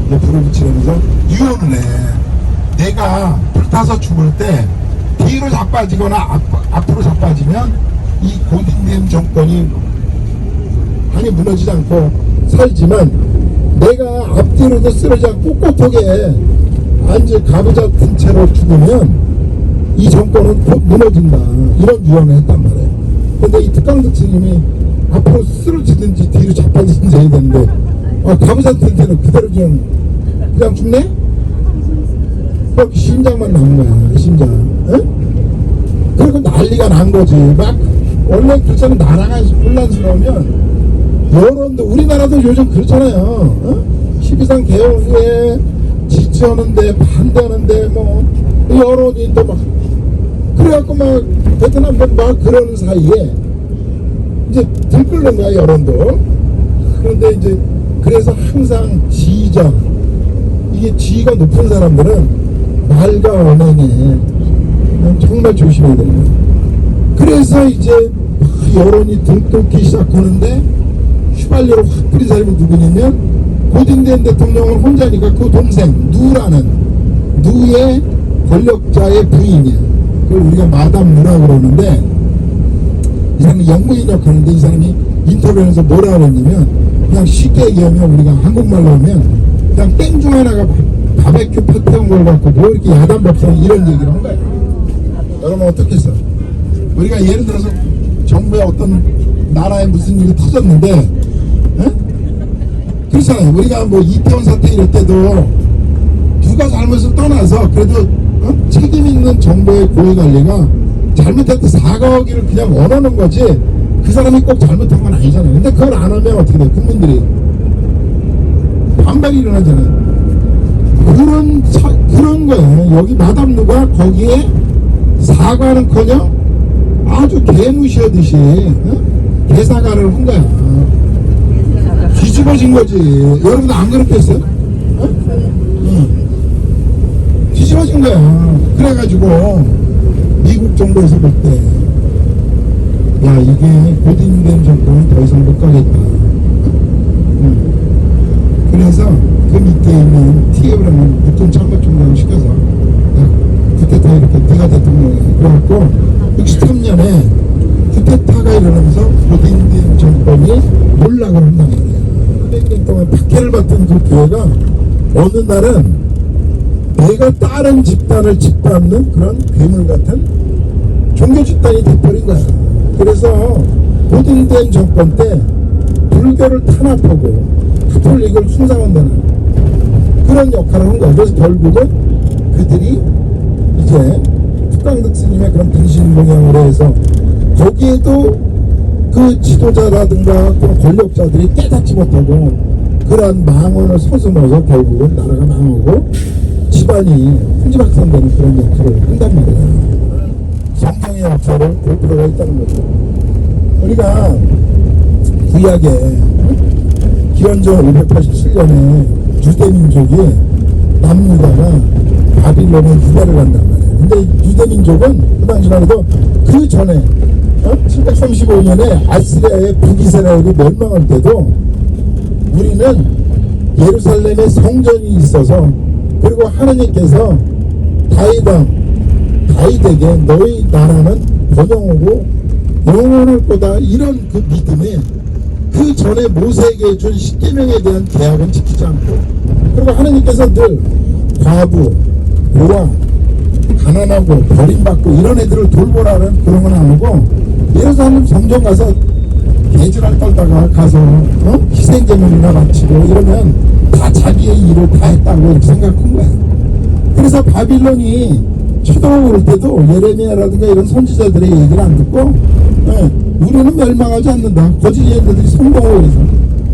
불을 붙이면서 유언을 해. 내가 불타서 죽을 때 뒤로 자빠지거나 앞으로 자빠지면 이 고딩된 정권이 아니 무너지지 않고 살지만 내가 앞뒤로도 쓰러지 않고 꼿꼿하게 앉을 가부좌 든 채로 죽으면 이 정권은 곧 무너진다. 이런 유언을 했단 말이에요. 근데 이 특강도 스님이 앞으로 쓰러지든지 뒤로 자빠지든지 해야 되는데 가부좌 든 채는 그대로 그냥 죽네? 심장만 남은 거야. 심장. 에? 그리고 난리가 난 거지. 막 원래 그렇잖아. 나라가 혼란스러우면 여론도 우리나라도 요즘 그렇잖아요. 12.3 개헌 후에 지지하는데 반대하는데 뭐 여론이 또 막 그래갖고 막 베트남 막 그러는 사이에 이제 들끓는 거야 여론도. 그런데 이제 그래서 항상 지휘자 이게 지위가 높은 사람들은 말과 언행에 정말 조심해야 됩니다. 그래서 이제 여론이 들끓기 시작하는데 휘발유로 확 뿌린 사람이 누구냐면 고딩된 대통령은 혼자니까 그 동생 누의 권력자의 부인이야. 그걸 우리가 마담 누라고 그러는데 이 사람이 영부인 역할인데 이 사람이 인터뷰에서 뭐라 그랬냐면 그냥 쉽게 얘기하면 우리가 한국말로 하면 그냥 땡중 하나가 바베큐 파티 한 걸 갖고 뭐 이렇게 야단 법상 이런 얘기를 한 거야. 여러분 어떻겠어? 우리가 예를 들어서 정부의 어떤 나라에 무슨 일이 터졌는데 에? 그렇잖아요. 우리가 뭐 이태원 사태 이럴 때도 누가 잘못을 떠나서 그래도 책임 있는 정부의 고위관리가 잘못했다 사과하기를 그냥 원하는 거지 그 사람이 꼭 잘못한 건 아니잖아요. 근데 그걸 안 하면 어떻게 돼요? 국민들이 반발이 일어나잖아요. 그런 거예요. 여기 마담 누가 거기에 사과는커녕 아주 개무시하듯이 대사과를 한 거야. 뒤집어진 거지. 여러분 안 그렇겠어요? 뒤집어진 거야. 그래가지고 미국 정부에서 볼 때 야 이게 고딩된 정권은 더 이상 못 가겠다. 그래서 그 밑에 있는 TF라는 육군 참모총장을 시켜서 야 쿠데타 이렇게 네가 대통령이야. 그래갖고 63년에 쿠데타가 일어나면서 고딩된 정권이 몰락을 한단 말이야. 100년 동안 박해를 받던 그 교회가 어느 날은 내가 다른 집단을 짓밟는 그런 괴물 같은 종교 집단이 돼버린 거야. 그래서 고딩된 정권 때 불교를 탄압하고 카톨릭을 숭상한다는 그런 역할을 한 거야. 그래서 결국은 그들이 이제 북강득 스님의 그런 분신봉양으로 해서 거기에도 그 지도자라든가 그런 권력자들이 깨닫지 못하고 그러한 망언을 서슴어서 결국은 나라가 망하고 집안이 hun지박산되는 그런 역할을 한단 말이에요. 성경의 역사를 볼 필요가 있다는 거죠. 우리가 구약에 기원전 587년에 유대민족이 남유다가 바빌론에 유배를 간단 말이에요. 근데 유대민족은 그 당시만 해도 그 전에 735년에 아시리아의 북이스라엘이 멸망할 때도 우리는 예루살렘에 성전이 있어서 그리고 하나님께서 다윗에게 너희 나라는 번영하고 영원할 거다 이런 그 믿음에 그 전에 모세에게 준 10계명에 대한 계약은 지키지 않고 그리고 하나님께서 늘 과부, 고아, 가난하고 버림받고 이런 애들을 돌보라는 그런 건 안 하고 예루살렘 성전 가서 개지랄 떨다가 가서 희생제물이나 바치고 이러면 다 자기의 일을 다 했다고 이렇게 생각한 거야. 그래서 바빌론이 쳐들어올 때도 예레미야라든가 이런 선지자들의 얘기를 안 듣고 우리는 멸망하지 않는다. 거짓 예언자들이 성공을 해서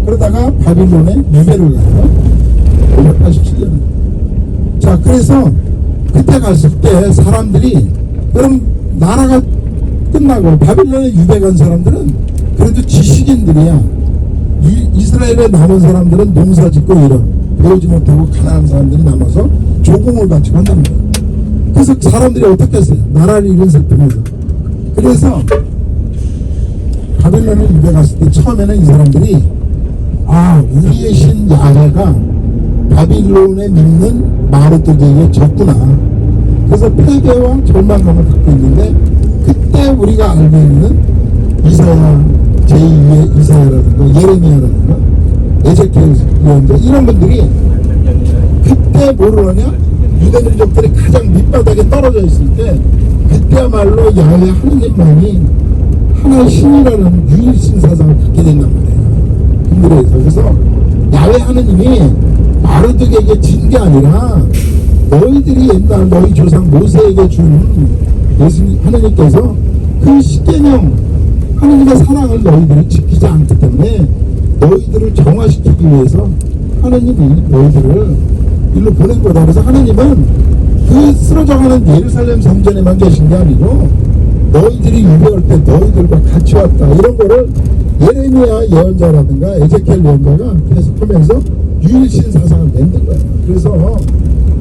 그러다가 바빌론에 유배를 가요. 587년. 자 그래서 그때 갔을 때 사람들이 그럼 나라가 끝나고 바빌론에 유배 간 사람들은 그래도 지식인들이야. 이스라엘에 남은 사람들은 농사 짓고 이런 배우지 못하고 가난한 사람들이 남아서 조공을 바치고 한단 말이야. 그래서 사람들이 어떻게 했어요? 나라를 잃은 슬픔에서. 그래서 바빌론에 유배 갔을 때 처음에는 이 사람들이 우리의 신 야훼가 바빌론에 믿는 마르도게에게 졌구나. 그래서 패배와 절망감을 갖고 있는데 그때 우리가 알고 있는 이사야 제2의 이사야라든가 예레미야라든가 에제키엘 예언자 이런 분들이 그때 뭐를 하냐? 유대민족들이 가장 밑바닥에 떨어져 있을 때 그때야말로 야훼 하느님만이 하나의 신이라는 유일신 사상을 갖게 된단 말이에요. 근들에서 그래서 야훼 하느님이 마르드게에게 진 게 아니라 너희들이 옛날 너희 조상 모세에게 준 예수님 하느님께서 그 10계명 하느님의 사랑을 너희들이 지키지 않기 때문에 너희들을 정화시키기 위해서 하느님이 너희들을 일로 보낸 거다. 그래서 하느님은 그 쓰러져가는 예루살렘 성전에만 계신 게 아니고 너희들이 유배할 때 너희들과 같이 왔다. 이런 거를 예레미야 예언자라든가 에제키엘 예언자가 계속하면서 유일신 사상을 만든 거예요. 그래서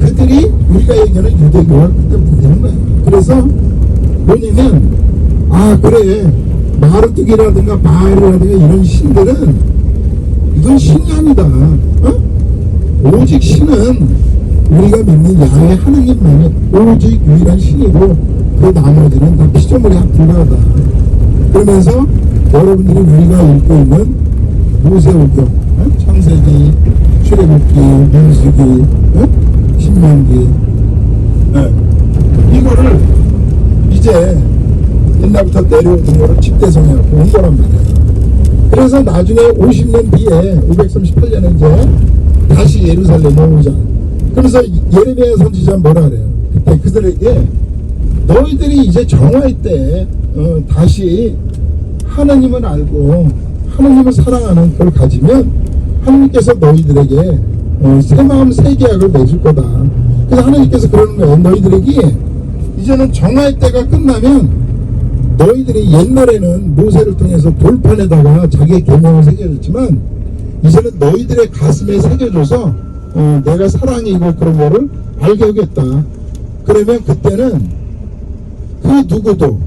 그들이 우리가 얘기하는 유대교가 그때부터 되는 거예요. 그래서 뭐냐면 그래 마르뚝이라든가 바알이라든가 이런 신들은 그건 신이 아니다. 오직 신은 우리가 믿는 야훼 하느님만이 오직 유일한 신이고 그 나머지는 다 피조물에 불과하다. 그러면서 여러분들이 우리가 읽고 있는 모세오경, 창세기, 출애굽기, 민수기, 신명기, 이거를 이제 옛날부터 내려온 거를 집대성해갖고 온 거란 말이에요. 그래서 나중에 50년 뒤에 538년에 이제 다시 예루살렘에 오자. 그래서 예레미야 선지자 뭐라 그래요? 그때 그들에게 너희들이 이제 정화의 때 다시 하나님을 알고 하나님을 사랑하는 그걸 가지면 하나님께서 너희들에게 새 마음 새 계약을 맺을 거다. 그래서 하나님께서 그러는 거예요. 너희들에게 이제는 정화의 때가 끝나면 너희들이 옛날에는 모세를 통해서 돌판에다가 자기의 계명을 새겨줬지만 이제는 너희들의 가슴에 새겨줘서 내가 사랑이고 그런 거를 알게 하겠다. 그러면 그때는 그 누구도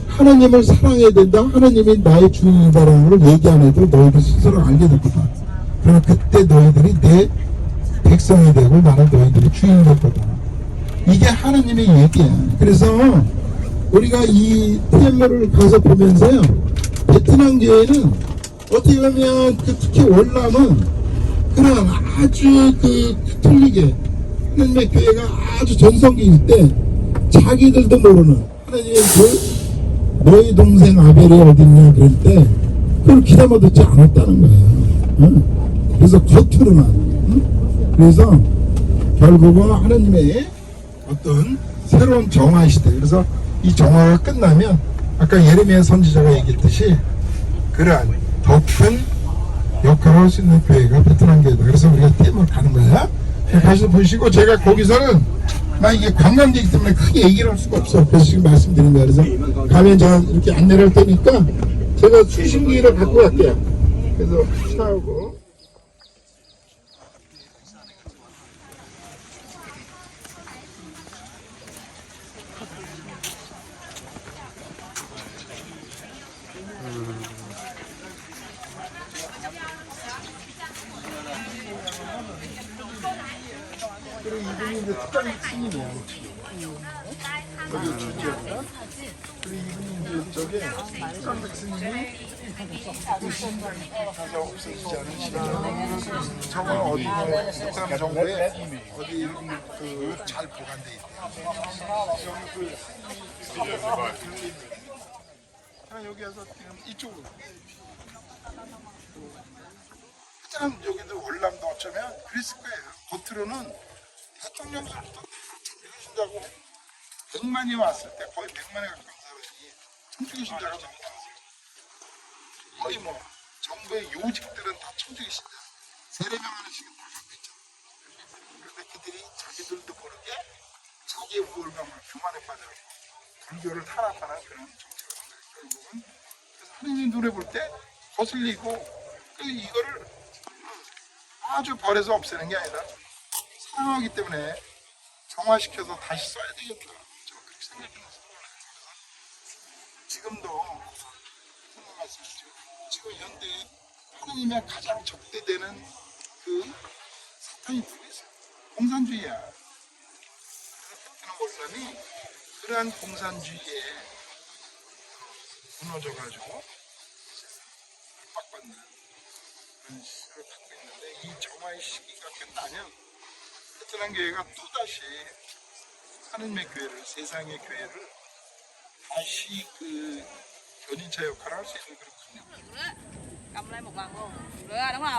하나님을 사랑해야 된다. 하나님이 나의 주인이다라는 걸 얘기 안 해도 너희들 스스로 알게 될 거다. 그러면 그때 너희들이 내 백성이 되고 나는 너희들이 주인이 될 거다. 이게 하나님의 얘기야. 그래서 우리가 이 TM를 가서 보면서요, 베트남 교회는 어떻게 보면 특히 월남은 그런 아주 틀리게 하나님의 교회가 아주 전성기일 때 자기들도 모르는 하나님의 너희 동생 아벨이 어딨냐 그럴 때 그걸 귀담아 듣지 않았다는 거예요. 그래서 겉으로만. 그래서 결국은 하나님의 어떤 새로운 정화 시대. 그래서 이 정화가 끝나면 아까 예레미야 선지자가 얘기했듯이 그러한 더 큰 역할을 할 수 있는 교회가 베트남 교회다. 그래서 우리가 팀을 가는 거야. 가서 보시고 제가 거기서는 막 이게 관광객이기 때문에 크게 얘기를 할 수가 없어. 그래서 지금 말씀드린 거야. 그래서 가면 제가 이렇게 안내를 할 테니까 제가 수신기를 갖고 갈게요. 그래서 차하고 그리고 이분이 이제 특강 스님이야. 여기 주지였나? 그리고 이분이 이제 저게 특강 스님이 가서 없어지지 않은 시간. 저건 어디 베트남 정부에 어디 잘 보관돼 있대요. 여기 와서 이쪽으로. 베트남 여기도 월남도 어쩌면 그랬을 거예요. 겉으로는 대통령부터 천주교 신자고 100만이 왔을 때 거의 100만에 가까운 사람이 천주교 신자가 전부 나왔어요. 거의 뭐 정부의 요직들은 다 천주교 신자. 세례명 하나씩은 다 갖고 있잖아. 그런데 그들이 자기들도 모르게 자기의 우월감을 교만에 빠져가지고 불교를 탄압하는 그런 정책을 한 거예요. 결국은 그래서 하느님 노래 볼 때 거슬리고 이거를 아주 버려서 없애는 게 아니라 사랑하기 때문에 정화시켜서 다시 써야 되겠다. 저는 그렇게 생각해서 지금도 생각 말씀이시죠. 지금 현대 하느님의 가장 적대되는 그 사탄이 누구 있어요? 공산주의야. 그런 월남이 그러한 공산주의에 무너져가지고 핍박받는 그런 시대를 갖고 있는데 이 정화의 시기가 끝나면 베트남 교회가 또다시 하느님의 교회를 세상의 교회를 다시 그 견인차 역할을 할 수 있는 그런 cầm lên một lần luôn rửa đúng rồi